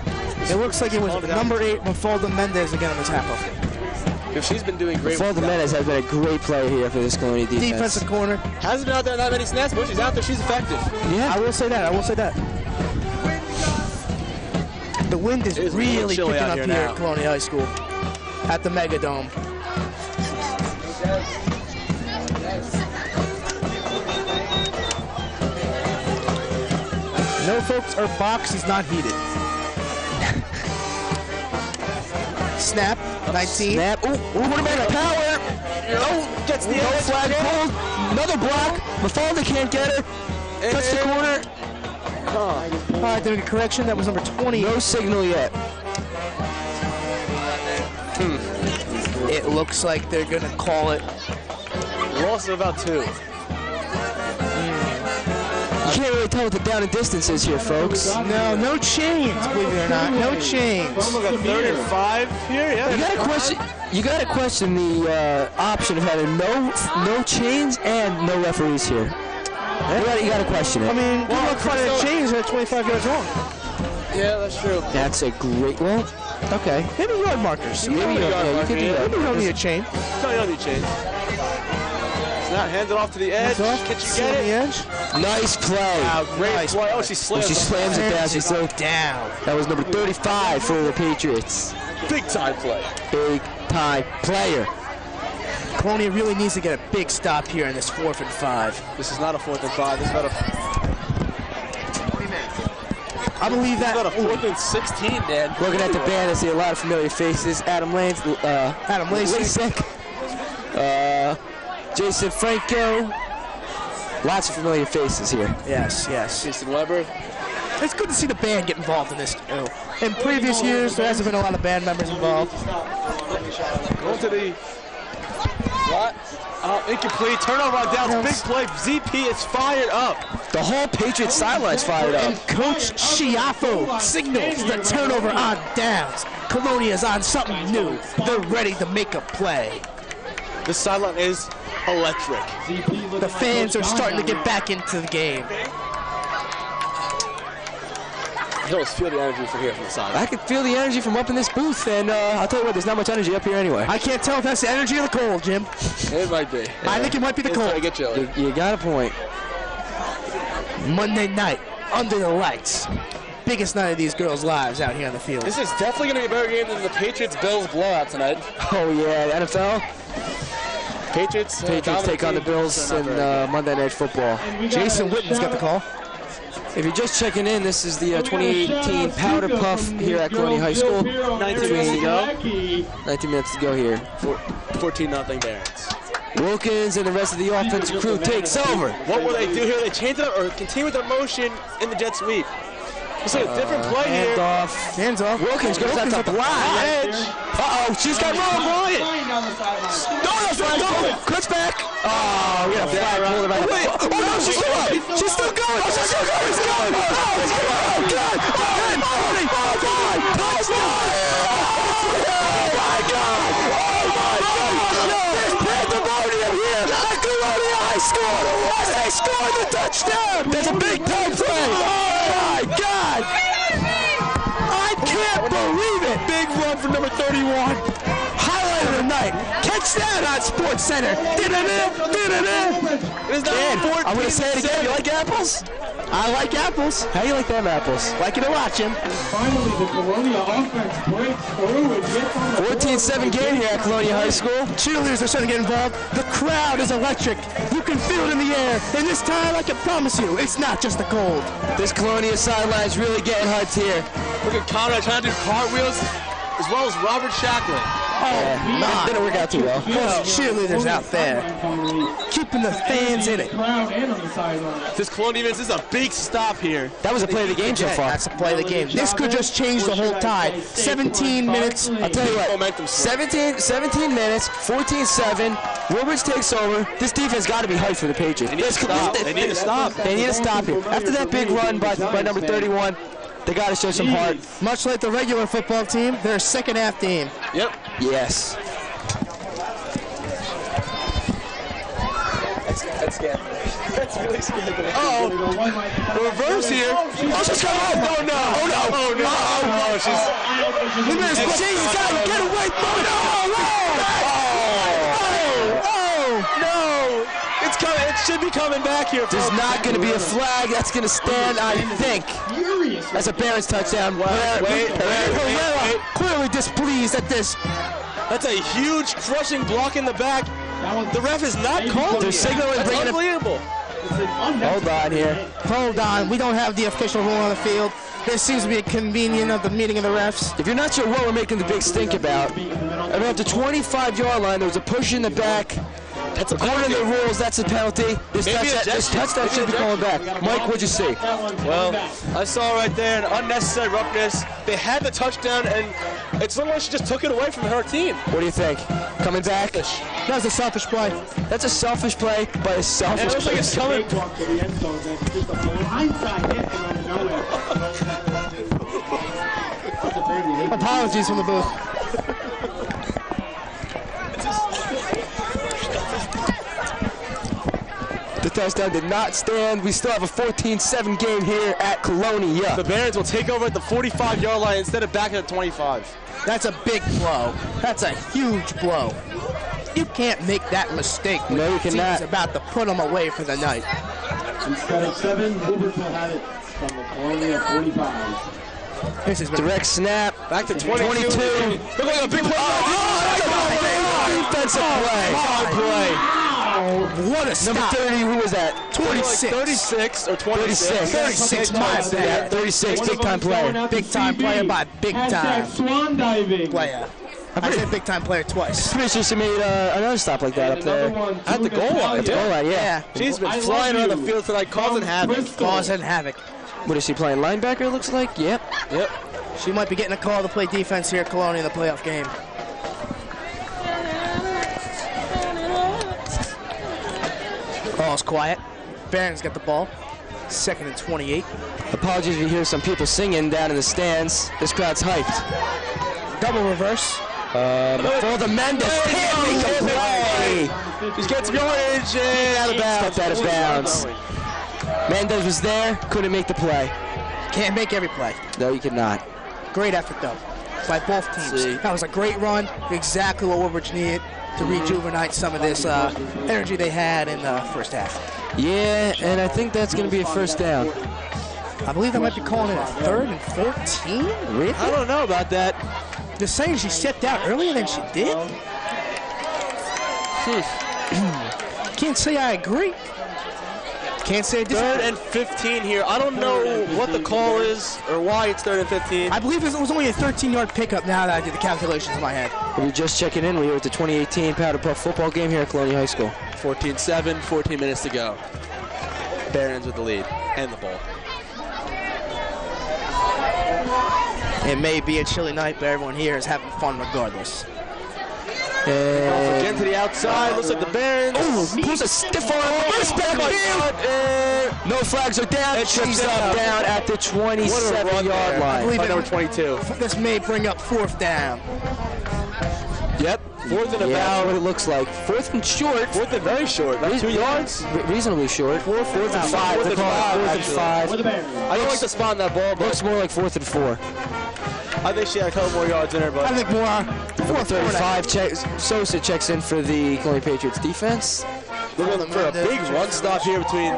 It looks like it was number 8, Mafalda Mendez, again on the tackle. If she's been doing great. Mafalda Mendez has been a great player here for this Colonia defense. Defensive corner. Hasn't been out there that many snaps, but she's out there. She's effective. Yeah, I will say that. The wind is really picking up here at Colonia High School at the Megadome. No, folks, our box is not heated. Snap, 19. Snap. Ooh, what about power? Oh, gets the edge. Flag pulled. Another block. Mafalda can't get her. Cuts the corner. All right, doing a correction. That was number 20. No signal yet. It looks like they're going to call it. Loss of about 2. You can't really tell what the down and distance is here, folks. No chains, believe it or not. No chains. Almost like a 35 here, yeah. You gotta question the option of having no chains and no referees here. You gotta question it. I mean, good luck finding the chains are 25 yards long. Yeah, that's true. That's a great one. Okay. Maybe yard markers. Maybe you could do that. Maybe you don't need a chain. No, you don't need chains. It's not handed off to the edge. Can she get it? The edge. Nice play. Wow, great play. Oh, she slams it down. She throws it down. That was number 35 for the Patriots. Big time play. Big time player. Colonia really needs to get a big stop here in this 4th and 5. This is not a 4th and 5. This is about a. I believe that. This is about a 4th and 16, Dan. Looking at the band, I see a lot of familiar faces. Adam Lasek. Jason Franco. Lots of familiar faces here. Yes, yes. Jason Weber. It's good to see the band get involved in this too. In previous years, there hasn't been a lot of band members involved. Going to the what? Incomplete. Turnover on downs. Big play. ZP is fired up. The whole Patriots sideline's fired up. And Coach Schiaffo signals the turnover on downs. Colonia's on something new. They're ready to make a play. The sideline is electric. The fans are starting to get back into the game. You always feel the energy from here from the side. I can feel the energy from up in this booth, and I'll tell you what, there's not much energy up here anyway. I can't tell if that's the energy of the cold, Jim. It might be. I think it might be the cold. Get chilly. You got a point. Monday night, under the lights. Biggest night of these girls' lives out here on the field. This is definitely going to be a better game than the Patriots-Bills blowout tonight. Oh, yeah, the NFL. Patriots take on the Bills in Monday Night Football. Jason Witten's got the call. If you're just checking in, this is the 2018 Powderpuff here at Colonia High School. 19 minutes to go. 19 minutes to go here. 14-0 Barons. Wilkins and the rest of the offensive crew takes over. What will they do here? They change it up or continue with their motion in the jet sweep. This is a different play here. Hands off. Wilkins goes out to blind edge. Uh-oh, she's got Rowan Bryant. No, that's right. No, cuts back. Oh, we got a flag pulled right up. Oh, no, she's still up. She's still going. Oh, she's still going. It's going. Oh, it's going. Oh, God. Oh, God. Oh, God. Touchdown. Oh, my God. Oh, my God. There's pandemonium here at Colonia High School. They scored the touchdown. That's a big time play. Oh, my God. I can't believe it. Big run from number 31. Highlight of the night. Catch that on Sports Center. I'm going to say it again. You like apples? I like apples. How do you like them apples? Like it a lot, Jim. Finally, the Colonia offense breaks through and gets on the 14-7 game here at Colonia High School. Cheerleaders are starting to get involved. The crowd is electric. You can feel it in the air. And this time, I can promise you, it's not just the cold. This Colonia sideline's really getting hyped here. Look at Conrad trying to do cartwheels, as well as Robert Shacklin. It didn't work out too well. Those cheerleaders out there, keeping the fans in it. This Colonia defense is a big stop here. That was a play of the game so far. That's a play of the game. This could just change the whole tide. 17 minutes. I'll tell you what, 17 minutes, 14-7. Woodbridge takes over. This defense got to be hyped for the Patriots. They need to stop. They need to stop here. After that big run by number 31, they got to show some heart. Much like the regular football team, they're a second half team. Yep. Yes. That's scary. That's really scary. Oh, the reverse here. Oh, she's coming up. Oh, no. Oh, no. Oh, no. Oh, She's got to get away from it. no. It's coming. It should be coming back here. There's not going to be a flag. That's going to stand, I think. That's a Barons touchdown. Wait. Clearly displeased at this. That's a huge crushing block in the back. The ref is not called. They're signaling. That's unbelievable. Hold on here. Hold on. We don't have the official rule on the field. There seems to be a convenience of the meeting of the refs. If you're not sure what we're making the big stink about the 25-yard line, there was a push in the back. That's according to the rules, that's a penalty. This touchdown should be going back. Mike, what'd you see? Well, I saw right there an unnecessary roughness. They had the touchdown, and it's almost like she just took it away from her team. What do you think? Coming back? That was a selfish play. That's a selfish play by a selfish it looks like it's coming. Apologies from the booth. The touchdown did not stand. We still have a 14-7 game here at Colonia. The Barons will take over at the 45-yard line instead of back at the 25. That's a big blow. That's a huge blow. You can't make that mistake when no, you cannot. Team's about to put them away for the night. Instead of 7, Woodbridge will have it from the Colonia 45. This is direct snap. Back to 22. Look like a big play. Defensive play. Hard play. What a stop. Number 30, who was that? 26. 36 or 26. 36, my bad. 36, big time player. Big time player by big time Swan diving. player. I said big time player twice. Pretty sure she made another stop like that up there. At the goal line. At the goal line, yeah. She's been flying around the field tonight, causing havoc. Causing havoc. What is she playing? Linebacker, it looks like? Yep. She might be getting a call to play defense here at Colonia in the playoff game. Ball's quiet. Barron's got the ball. 2nd and 28. Apologies if you hear some people singing down in the stands. This crowd's hyped. Double reverse. For the Mendes. Can't make a play. Just gets yardage and out of bounds. Stepped out of bounds. Mendes was there, couldn't make the play. Can't make every play. No, you cannot. Great effort, though, by both teams. That was a great run. Exactly what Woodbridge needed to rejuvenate some of this energy they had in the first half. Yeah, and I think that's going to be a first down. I believe they might be calling it a 3rd and 14. Really? I don't know about that. They're saying she stepped out earlier than she did. Can't say I agree. Can't say I disagree. 3rd and 15 here. I don't know what the call is or why it's 3rd and 15. I believe it was only a 13-yard pickup now that I did the calculations in my head. If you're just checking in, we're here at the 2018 Powderpuff football game here at Colonia High School. 14-7, 14 minutes to go. Barons with the lead and the ball. It may be a chilly night, but everyone here is having fun regardless. Again to the outside. Looks like the Barons. Oh, pulls a stiff arm. Reverse back. No flags are down. She's up down at the 27-yard line. I believe By number 22. This may bring up 4th down. Yep. 4th and Yeah, about. what it looks like. 4th and short. 4th and very short. About 2 yards. Reasonably short. 4th and 5. Fourth They and call it 4th five, and 5. I don't like the spot on that ball, but Looks more like 4th and 4. I think she had a couple more yards in her, but I think more. 4:35. Sosa checks in for the Colonia Patriots defense. looking for a big run stop here between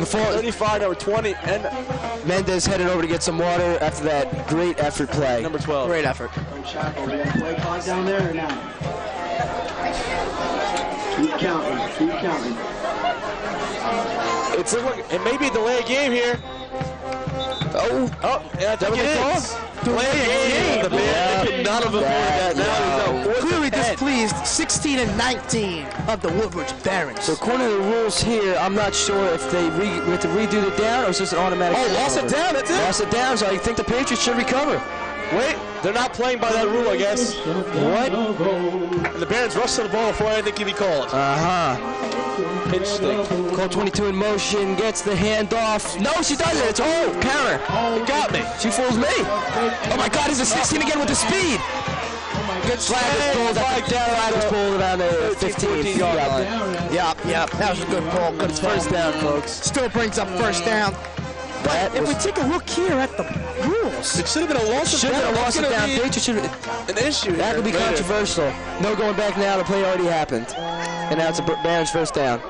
35, number 20, and Mendes headed over to get some water after that great effort play. number 12. Great effort. Shackle, we got a play clock down there or now? Keep counting, keep counting. It's looking like it may be a delay game here. Oh, yeah, I think it is. Delay game. The Bears could not have avoided that. Now there's Clearly displeased. 16 and 19 of the Woodbridge Barons. So according to the rules here, I'm not sure if they have to redo the down or it's just an automatic. Oh, lost it down. That's it. Lost it down, so I think the Patriots should recover. Wait, they're not playing by that rule, I guess. What? And the Barons rushed to the ball before anything can be called. Pinch stick. Call 22 in motion, gets the handoff. No, she doesn't. It's counter. You got me. She fools me. Oh my God, he's a 16 again with the speed. Good flag is pulled. Flag was pulled around the 15-yard line. Yep. That was a good call. Good First down, folks. Still brings up first down. But if we take a look here at the rules, It should have been a loss of Should have lost it down. Be Patriots should. an issue. That here could be later. controversial. No going back now. The play already happened, and now it's a Barons first down.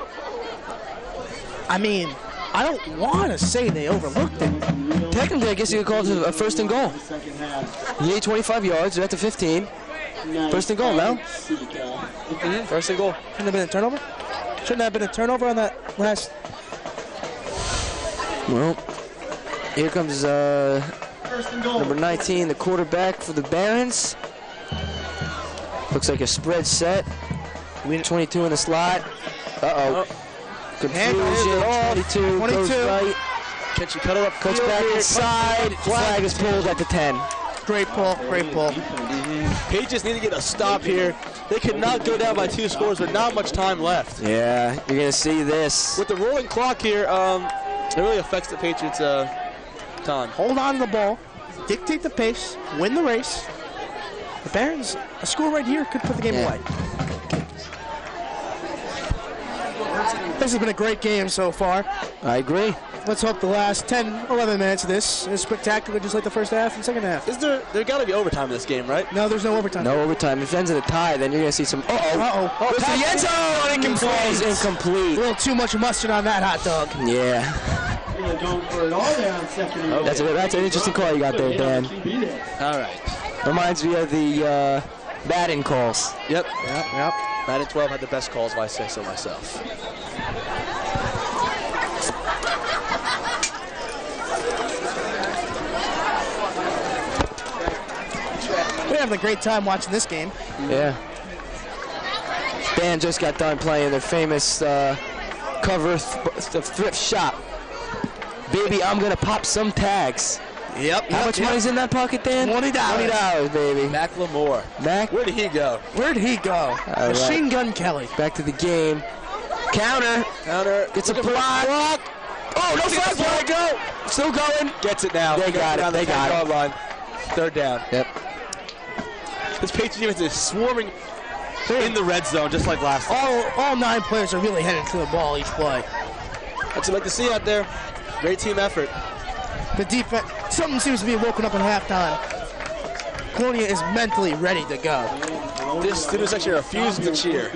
I mean, I don't want to say they overlooked it. Technically, I guess you could call it a first and goal. You need 25 yards. You're at the 15. First and goal now. First and goal. Shouldn't have been a turnover? Shouldn't have been a turnover on that last. Well, here comes number 19, the quarterback for the Barons. Looks like a spread set. We 22 in the slot. Uh-oh. Confusion. 22 goes right. Can she cut it up? Cuts back inside. Flag is pulled at the 10. Great pull. Patriots need to get a stop here. They could not go down by 2 scores with not much time left. Yeah, you're going to see this. With the rolling clock here, it really affects the Patriots' time. Hold on to the ball. Dictate the pace. Win the race. The Barons, a score right here could put the game away. This has been a great game so far. I agree. Let's hope the last 10, 11 minutes of this is spectacular, just like the first half and second half. Is there got to be overtime in this game, right? No, there's no overtime. No overtime. If it ends in a tie, then you're going to see some. Uh-oh. Goes to the end zone. Incomplete. Incomplete. A little too much mustard on that hot dog. Yeah. Really going for it all there on second and goal. That's an interesting call you got there, Dan. All right. Reminds me of the batting calls. Yep. Madden 12 had the best calls, if I say so myself. having a great time watching this game. Yeah. Band just got done playing their famous cover of Thrift Shop. Baby, I'm gonna pop some tags. Yep. How much money's in that pocket, Dan? $20. $20, baby. Mac Lamore. Mac? Where did he go? Where'd he go? All Machine right. Gun Kelly. Back to the game. Counter. Gets a block. Oh, no flag. Go. Still going. Gets it now. They got it. They got it. Line. Third down. Yep. This Patriots defense is swarming in the red zone, just like last time. All 9 players are really headed to the ball each play. That's what you like to see out there. Great team effort. The defense, something seems to be woken up at halftime. Colonia is mentally ready to go. This student section refusing to cheer.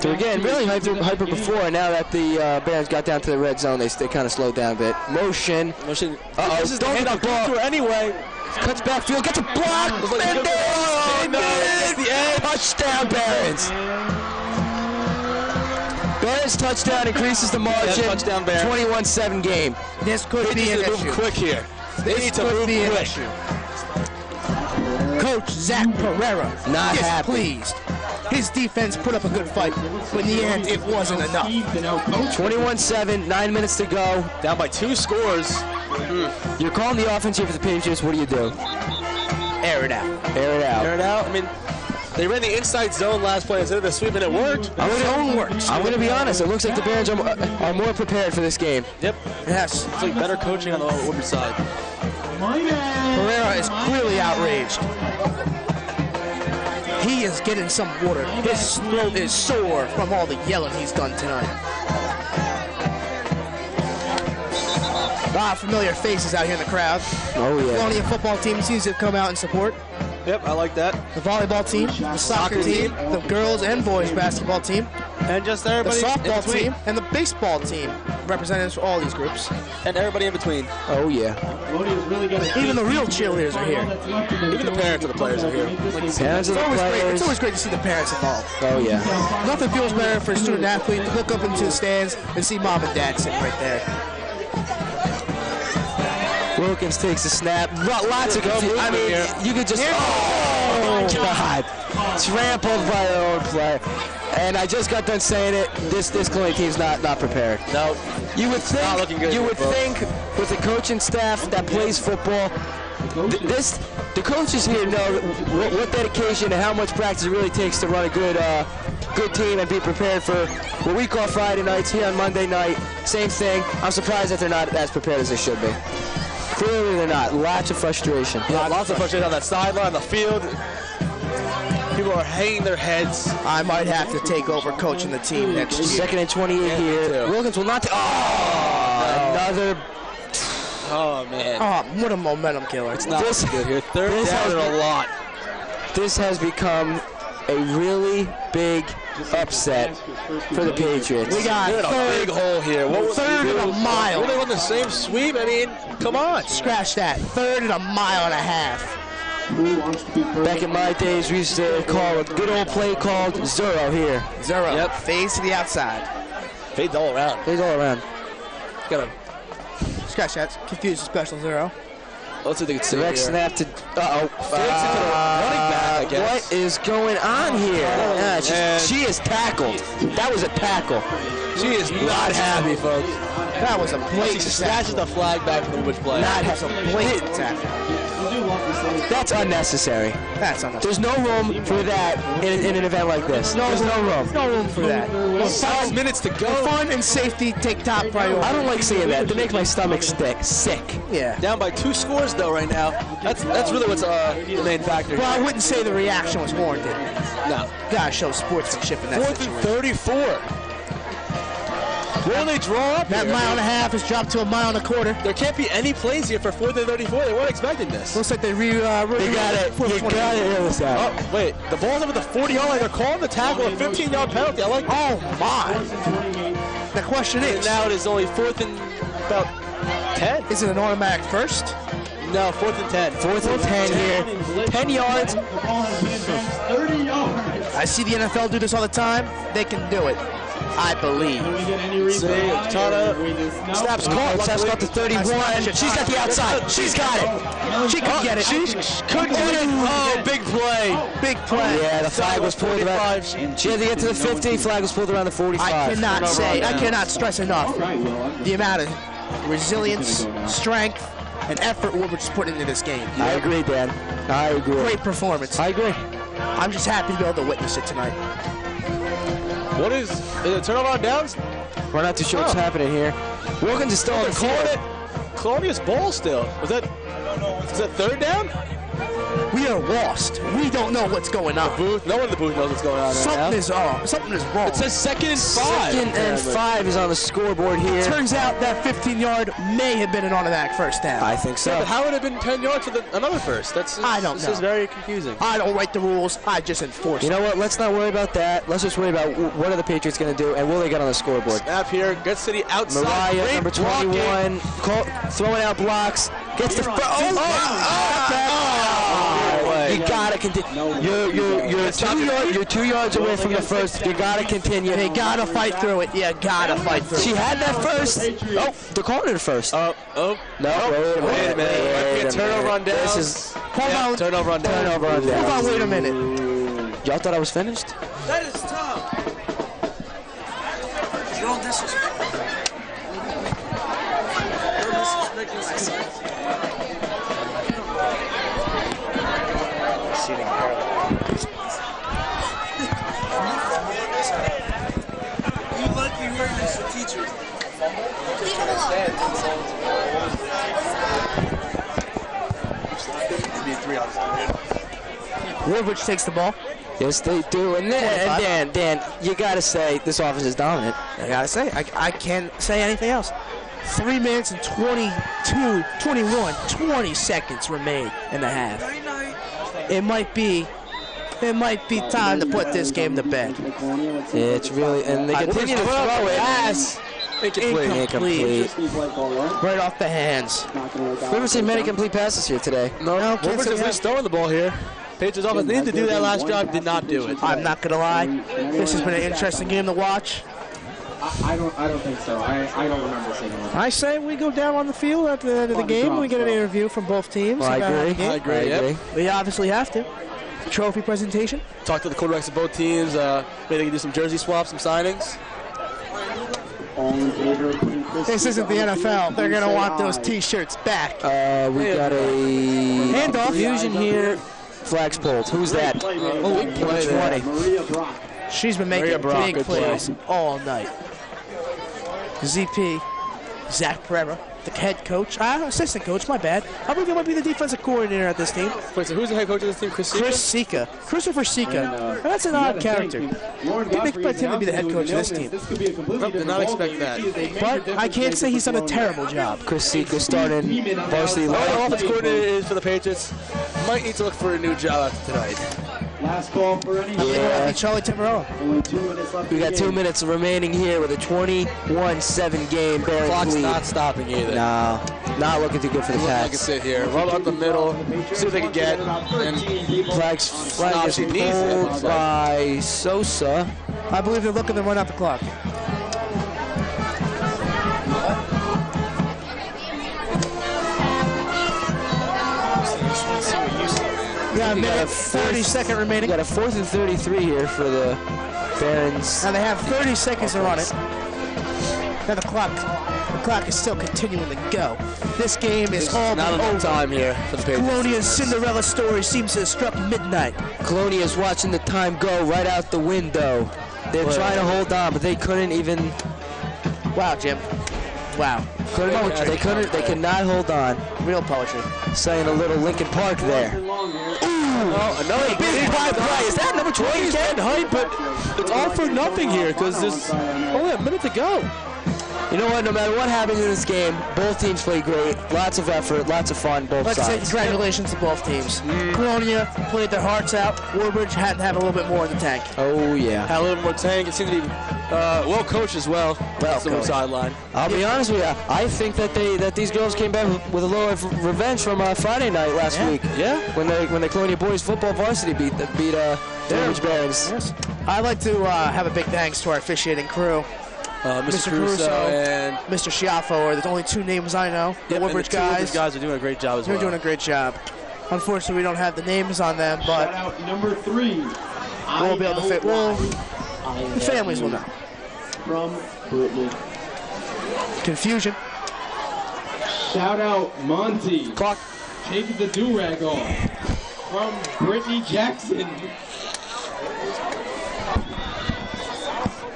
They're getting really hyper before. Now that the Barons got down to the red zone, they kind of slowed down a bit. Motion. This is the handoff to her anyway. Cuts backfield, gets a block. Oh, no, it's the edge. Touchdown, Barons. Barons touchdown increases the margin. Yeah, touchdown, Barons. 21-7 game. This could They be need an to move issue. quick here. They need to could move be an quick. issue. Coach Zach Pereira Not happy. displeased. His defense put up a good fight, but in the end, it wasn't enough. 21-7, 9 minutes to go. Down by 2 scores. You're calling the offense here for the Patriots. What do you do? Air it out. Air it out. Air it out. I mean, they ran the inside zone last play instead of the sweep, and it worked. Zone works. I'm going to be honest. It looks like the Barons are more prepared for this game. Yep. Yes. It's like better coaching on the Woodbridge side. Pereira is clearly outraged. He is getting some water. His throat is sore from all the yelling he's done tonight. A lot of familiar faces out here in the crowd. Oh, The yeah. Colonia football team seems to have come out and support. Yep, I like that. The volleyball team, the soccer team, the girls and boys basketball team, And just the everybody in softball between. team, and the baseball team. Representatives for all these groups. And everybody in between. Oh, yeah. Even the real cheerleaders are here. Even the parents of the players are here. Parents of the It's always players. great to see the parents involved. Oh, yeah. Nothing feels better for a student athlete to look up into the stands and see mom and dad sitting right there. Wilkins takes the snap. Lots of confusion. I mean, you could just. Oh, God. Trampled by their own player. And I just got done saying it. This Colonia team's not prepared. No. You would think. not looking good You here, would folks. think with the coaching staff that plays football, the coaches here know what dedication and how much practice it really takes to run a good team and be prepared for what we call Friday nights here on Monday night. Same thing. I'm surprised that they're not as prepared as they should be. Clearly they're not. Lots of frustration. Yeah, lots of frustration on that sideline, on the field. People are hanging their heads. I might have to take over coaching the team next year. Second and 28 here. too. Wilkins will not. Another. Oh, man. Oh, what a momentum killer. It's not This- good here. Third this down has and a been- lot. This has become a really big upset for the Patriots. We got They're in a big hole here. What was third and a mile. Were they on the same sweep? I mean, come on. Scratch that. Third and a mile and a half. Back in my days, we used to call a good old play called Zero here. Zero. Yep. Fades to the outside. Fades all around. Plays all around. Got a Scratch that. Confuse the special zero. let's see if they can see Direct here. snap to. Running back, I guess. What is going on here? She is tackled. That was a tackle. She is not happy, folks. That was a She blatant snatches tackle. the flag back from the Woodbridge play. That was a blatant tackle. That's unnecessary. That's unnecessary. There's no room for that in an event like this. There's no room. No room for that. 6 minutes to go. Fun and safety take top priority. I don't like seeing that. That makes my stomach sick. Yeah. Down by 2 scores though right now. That's really what's the main factor. Well, I wouldn't say the reaction was warranted. No. Gotta show sportsmanship in that 4th and situation. 34. Will they draw up That here? mile and a half has dropped to a mile and a quarter. There can't be any plays here for 4th and 34. They weren't expecting this. Looks like they You got it. You got it. Hear this out. Oh, wait. The ball's over the 40-yard line. They're calling the tackle, a 15-yard penalty. I like that. Oh, my. The question And is, now it is only 4th and about 10. is it an automatic first? No, 4th and 10. 4th and 10 here. 10 yards. 30 yards. I see the NFL do this all the time. They can do it. I believe. Can we get any replay? Snaps caught to 31. She's got the outside. She's got it. She could get it. She could get it. Oh, big play. Big play. Yeah, the flag was pulled around. She had to get to the 50. Flag was pulled around the 45. I cannot stress enough the amount of resilience, strength, and effort Woodbridge is putting into this game. I agree, Dan. I agree. Great performance. I agree. I'm just happy to be able to witness it tonight. What is it? Turnover on downs? We're not too sure what's happening here. Wilkins is still on the field. Colonia's ball still. Is that third down? We are lost. We don't know what's going on. Booth. No one in the booth knows what's going on. Something is wrong. It says 2nd and 5. 2nd and 5 is on the scoreboard here. Turns out that 15-yard may have been an automatic first down. I think so. Yeah, but how would it have been 10 yards for another first? I don't know. This is very confusing. I don't write the rules. I just enforce You them. know what? Let's not worry about that. Let's just worry about what are the Patriots going to do and will they get on the scoreboard. Snap here. Get City outside. Mariah, Great number 21, throwing out blocks. Gets the you gotta continue. You're 2 yards away from the first. You gotta continue. They gotta fight through it. You gotta fight through it. She had that first. Oh, they're calling it first. No, wait a minute. Turnover on down. This is Hold on. Turnover on down. turnover on down. Hold on, wait a minute. Y'all thought I was finished? That is tough. You don't disrespect me. You're disrespecting myself. You lucky we're just the teachers. Woodbridge takes the ball. Yes, they do. And then, Dan, you gotta say this offense is dominant. I gotta say, I can't say anything else. 3 minutes and 20 seconds remain in the half. It might be time to put this game to bed. It's really, and they continue to throw it. Pass. Incomplete. Right off the hands. We haven't seen many complete passes here today. No, Woodbridge is just throwing the ball here. Patriots offense needed to do that last drive, did not do it. I'm not gonna lie. This has been an interesting game to watch. I don't think so. I don't remember seeing one. I say we go down on the field at the end of the game. We get an interview from both teams. Well, I about agree. the game. I agree. Yep. We obviously have to. Trophy presentation. Talk to the quarterbacks of both teams. Maybe they can do some jersey swaps, some signings. This isn't the NFL. They're gonna want those T-shirts back. We got a handoff. Fusion here. Flags pulled. Who's that? Big play there. 20. She's been making big plays all night. ZP, Zach Pereira, the head coach, assistant coach, my bad. I believe he might be the defensive coordinator at this team. Wait, so who's the head coach of this team? Chris Sika? Christopher Sika. That's an odd character. Didn't expect him to be the head coach of this team. Nope, did not expect that. But I can't say he's done a terrible job. Chris Sika starting varsity Whoever the line. offense coordinator is for the Patriots might need to look for a new job after tonight. Last call for any. Yeah. Charlie Temporello. Only 2 minutes left. We got 2 minutes remaining here with a 21-7 game. Bearing Clock's lead. not stopping either. No, not looking too good for the Like I Pats. sit here, run up the middle, see what they can get, and Flag is She needs it, pulled looks like. by Sosa. I believe they're looking to run out the clock. Yeah, a minute, 30-second remaining. We got a 4th and 33 here for the Barons. Now they have 30 seconds to run it. Now the clock is still continuing to go. This game is all not but enough over. time here for the Patriots. Colonia's Cinderella story seems to have struck midnight. Colonia is watching the time go right out the window. They're trying to hold on, but they couldn't even. Wow, Jim. Wow. They could not hold on. Real poetry. Saying a little Lincoln Park there. Another big play. Is that number 20 again? Hype, but it's all for nothing here because there's only a minute to go. You know what? No matter what happens in this game, both teams played great. Lots of effort, lots of fun, both Let's say sides. congratulations to both teams. Colonia played their hearts out. Woodbridge had to have a little bit more in the tank. Oh, yeah. Had a little more tank. It seemed to be well coached as well. Well on the coached. sideline. I'll be honest with you. I think that these girls came back with a little of revenge from Friday night last week. Yeah. When the Colonia boys football varsity beat the Woodbridge Barons. Yes. I'd like to have a big thanks to our officiating crew. Mr. Caruso and Mr. Schiaffo are the only two names I know. The Woodbridge guys. Woodbridge guys are doing a great job as well. They're doing a great job. Unfortunately, we don't have the names on them, but Shout out number 3. we'll be able to fit. Well, the families will know. From Brittany. Confusion. Shout out Monty. Clock. Take the do-rag off. From Brittany Jackson.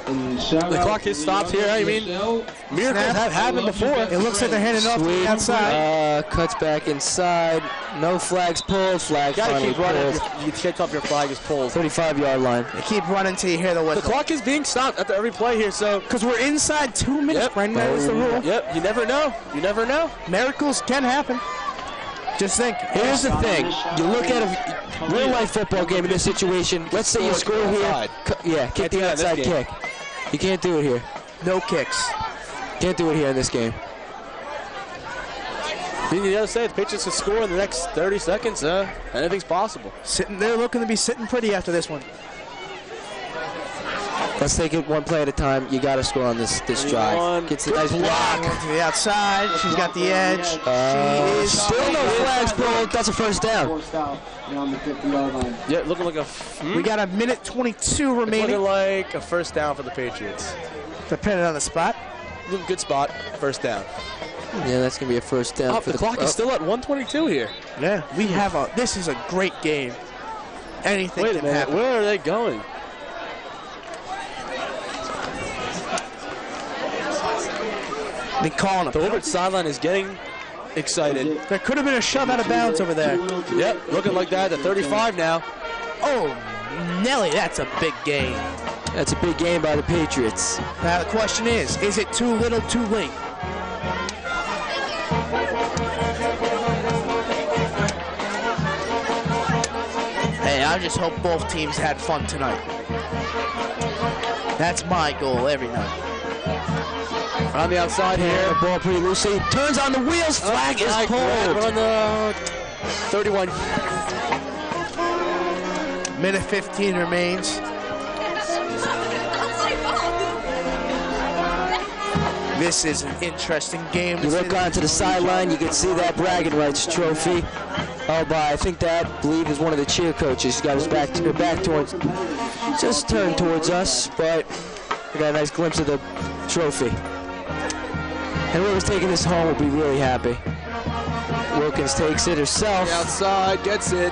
And shout The out clock has stopped here. I mean, miracles have happened before. It looks like they're handing off to the outside. Cuts back inside. No flags pulled. Flag You gotta finally keep running. pulled. You can't top your flag is pulled. 35-yard line. They keep running till you hear the The whistle. clock is being stopped after every play here, so. Because we're inside 2 minutes, Yep. Brendan. That is the rule. Yep, you never know. You never know. Miracles can happen. Just think. Here's the thing. You look at a real-life football game in this situation. Let's say you score here. Outside. Yeah, kick do the that in this outside game. kick. You can't do it here. No kicks. Can't do it here in this game. Being the other side, the Patriots can score in the next 30 seconds. Anything's possible. They're looking to be sitting pretty after this one. Let's take it one play at a time. You got to score on this drive. Gets a nice block. Going to the outside. She's got the edge. She is Still no flags pulled. That's a first down. Forced out on the 50-yard line. Yeah, looking like a. We got a minute 22 remaining. Looking like a first down for the Patriots. Depending on the spot. Good spot. First down. Yeah, that's going to be a first down. The clock is still at 1:22 here. Yeah, we have a. This is a great game. Anything Wait a can minute. happen. Where are they going? They calling The them. Woodbridge sideline is getting excited. There could have been a shove out of bounds over there. Yep, looking like that at 35 now. Oh, Nelly, that's a big game. That's a big game by the Patriots. Now the question is it too little, too late? Hey, I just hope both teams had fun tonight. That's my goal every night. On the outside Here, here. the ball pretty loosely. Turns on the wheels. Flag is pulled. On the 31. Minute 15 remains. This is an interesting game. You look onto the sideline, you can see that bragging rights trophy. Oh, but I think that, believe, is one of the cheer coaches. He's got his back towards, just turned towards us, but we got a nice glimpse of the trophy. And whoever's taking this home will be really happy. Wilkins takes it herself. The outside, gets it.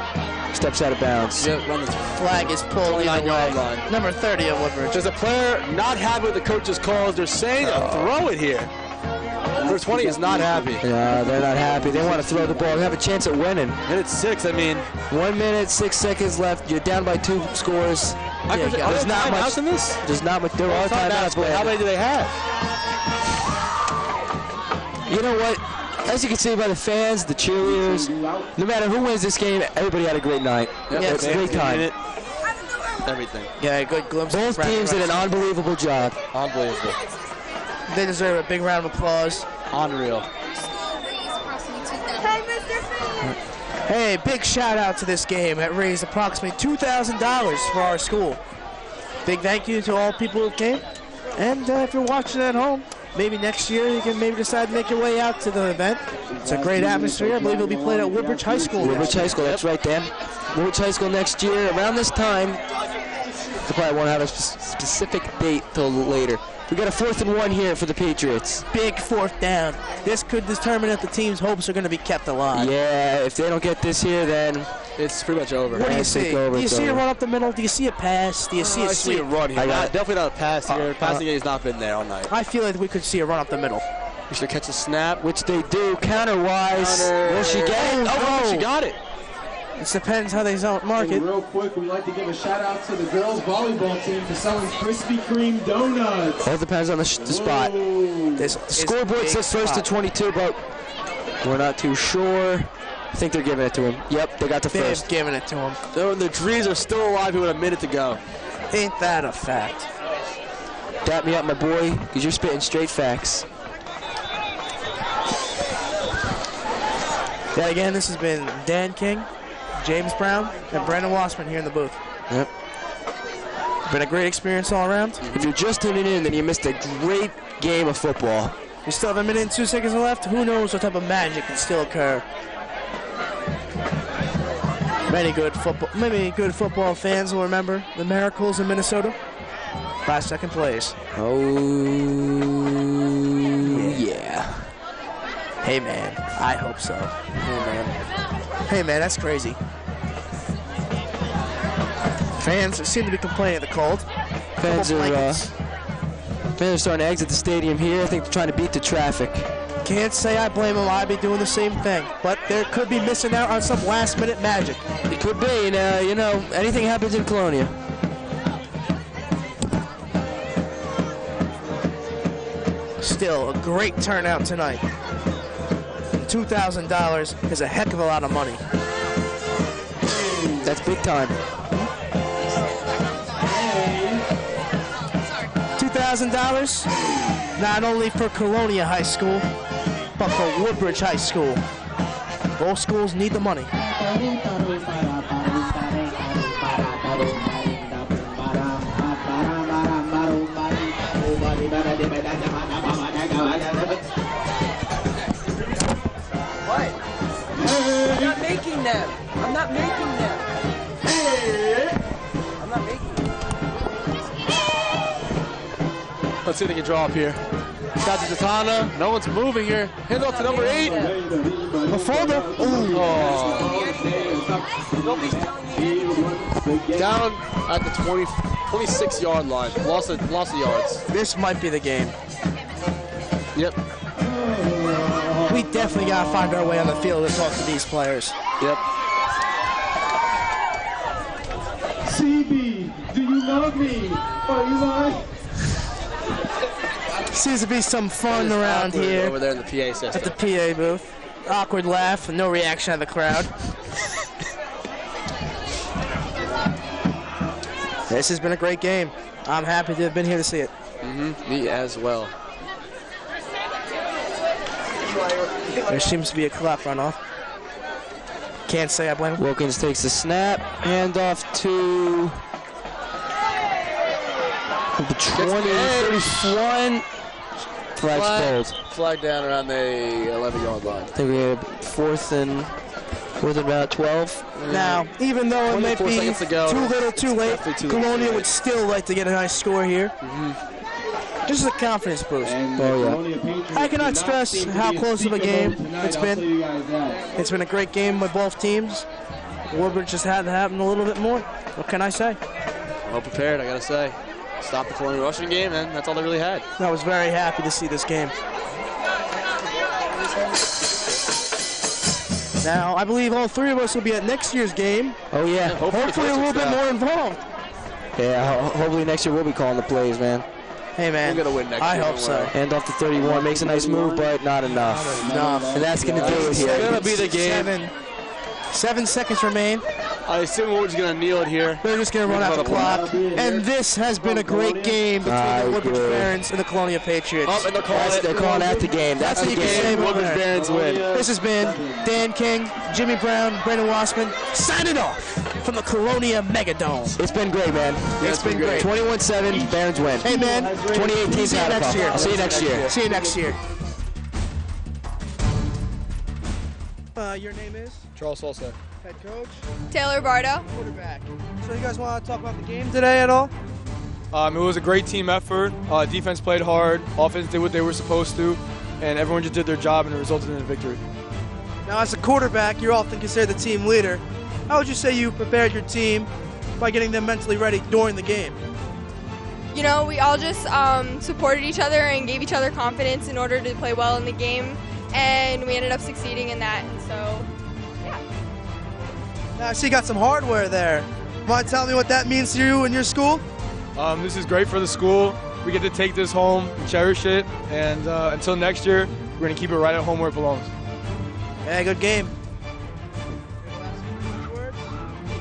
Steps out of bounds. Yep, run the Flag is pulled either 29-yard way. line. Number 30 of Woodbridge. There's a player not happy with the coach's calls. They're saying throw it here. Number 20 is not happy. Yeah, they're not happy. They want to throw the ball. They have a chance at winning. Minute 6, I mean. 1 minute, 6 seconds left. You're down by 2 scores. Are there There's not much. timeouts in this? There's not much. There are timeouts, but how but many do they have? you know what? As you can see by the fans, the cheerleaders, no matter who wins this game, everybody had a great night. Yep, It's a great time. Everything. Yeah, good glimpse. Both of teams did an unbelievable job. Unbelievable. They deserve a big round of applause. Unreal. Hey, big shout out to this game. It raised approximately $2,000 for our school. Big thank you to all people who came. And if you're watching at home, maybe next year you can maybe decide to make your way out to the event. It's a great atmosphere. I believe it'll be played at Woodbridge High School. Woodbridge High School, that's right, Dan. Woodbridge High School next year, around this time. They probably won't have a specific date till later. We got a 4th and 1 here for the Patriots. Big 4th down. This could determine if the team's hopes are going to be kept alive. Yeah, if they don't get this here, then It's pretty much over. What do you It's see? over, Do you it's see a over. run up the middle? Do you see a pass? Do you see I a see a sweep? run here. I got it. Definitely not a pass here. Passing game has not been there all night. I feel like we could see a run up the middle. We should catch a snap. which they do counter-wise. Will she get it? Oh, she got it. It depends how they mark it. Real quick, we'd like to give a shout out to the girls volleyball team for selling Krispy Kreme donuts. All depends on the spot. This The scoreboard says first to 22, but we're not too sure. I think they're giving it to him. Yep, they got the They've first. given it to him. The trees are still alive here with a minute to go. Ain't that a fact? Dap me up, my boy, because you're spitting straight facts. Yet again, this has been Dan King, James Brown, and Brandon Wassman here in the booth. Yep. Been a great experience all around. If you're just tuning in, then you missed a great game of football. We still have 1 minute and 2 seconds left. Who knows what type of magic can still occur. Many good football fans will remember the Miracles in Minnesota. Last second place. Oh, yeah. Hey, man. I hope so. Hey, man, that's crazy. Fans seem to be complaining at the cold. Fans are starting to exit the stadium here. I think they're trying to beat the traffic. Can't say I blame them. I'd be doing the same thing. But they could be missing out on some last-minute magic. It could be, and you know, anything happens in Colonia. Still, a great turnout tonight. $2,000 is a heck of a lot of money. That's big time. $2,000, not only for Colonia High School, but for Woodbridge High School. Both schools need the money. What? I'm not making them. I'm not making them. I'm not making them. Let's see if they can draw up here. Got to Tatana. No one's moving here. Hand off to number 8. Mafolda. Down at the 26-yard line. Lost of yards. This might be the game. Yep. We definitely got to find our way on the field to talk to these players. Yep. CB, do you love me? Are you lying? Seems to be some fun around here. Over there in the PA system. At the PA booth. Awkward laugh, no reaction out of the crowd. This has been a great game. I'm happy to have been here to see it. Me as well. There seems to be a clap runoff. Can't say I blame him. Wilkins takes the snap. Handoff to the 20, 31. Flag's pulled. Flag down around the 11-yard line. I think we have fourth and about 12. Now, even though it might be too little, too late, Colonia would still like to get a nice score here. Just a confidence boost. I cannot stress how close of a game it's been. It's been a great game with both teams. Woodbridge just had to happen a little bit more. What can I say? Well prepared, I gotta say. Stop the Colonia rushing game, and that's all they really had. I was very happy to see this game. Now, I believe all three of us will be at next year's game. Oh, yeah. Hopefully a little bit more involved. Yeah, hopefully next year we'll be calling the plays, man. Hey, man. We're going to win next year. I hope so. Hand off to 31. Makes a nice move, but not enough. And that's going to do it here. It's going to be the game. 7 seconds remain. I assume we're just going to kneel it here. They're just going to run out the clock. And this has been a great game between the Woodbridge Barons and the Colonia Patriots. Oh, and they're calling that the game. That's the the game. game. Woodbridge Barons win. This has been Dan King, Jimmy Brown, Brandon Wassman, signing off from the Colonia Megadome. It's been great, man. It's been great. 21-7, Barons win. Hey, man. 2018 See you next year. I'll see you next year. See you next year. Your name is? Charles Solsa. Head coach? Taylor Bardo. Quarterback. So you guys want to talk about the game today at all? It was a great team effort. Defense played hard. Offense did what they were supposed to. And everyone just did their job, and it resulted in a victory. Now, as a quarterback, you're often considered the team leader. How would you say you prepared your team by getting them mentally ready during the game? You know, we all just supported each other and gave each other confidence in order to play well in the game. And we ended up succeeding in that. And so, yeah. Now, I see you got some hardware there. Want to tell me what that means to you and your school? This is great for the school. We get to take this home, cherish it, and until next year, we're going to keep it right at home where it belongs. Yeah, good game.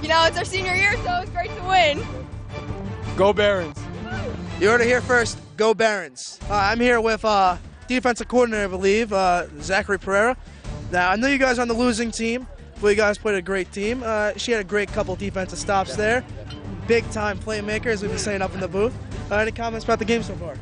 You know, it's our senior year, so it's great to win. Go Barons. You heard it here first. Go Barons. I'm here with defensive coordinator, I believe, Zachary Pereira. Now, I know you guys are on the losing team, but you guys played a great team. She had a great couple defensive stops there. big-time playmakers, we've been saying up in the booth. Any comments about the game so far?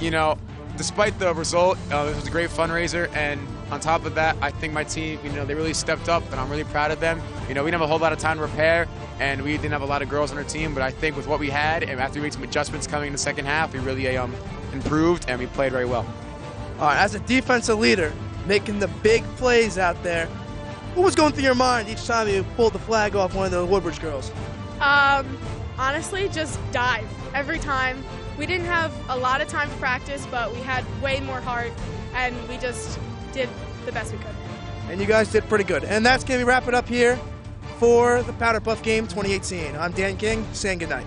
You know, despite the result, it was a great fundraiser, and on top of that, I think my team, you know, they really stepped up, and I'm really proud of them. You know, we didn't have a whole lot of time to prepare, and we didn't have a lot of girls on our team, but I think with what we had, and after we made some adjustments coming in the second half, we really improved, and we played very well. All right, as a defensive leader, making the big plays out there, what was going through your mind each time you pulled the flag off one of the Woodbridge girls? Honestly, just dive every time. We didn't have a lot of time to practice, but we had way more heart, and we just did the best we could. And you guys did pretty good. And that's going to wrap it up here for the Powderpuff game 2018. I'm Dan King, saying goodnight.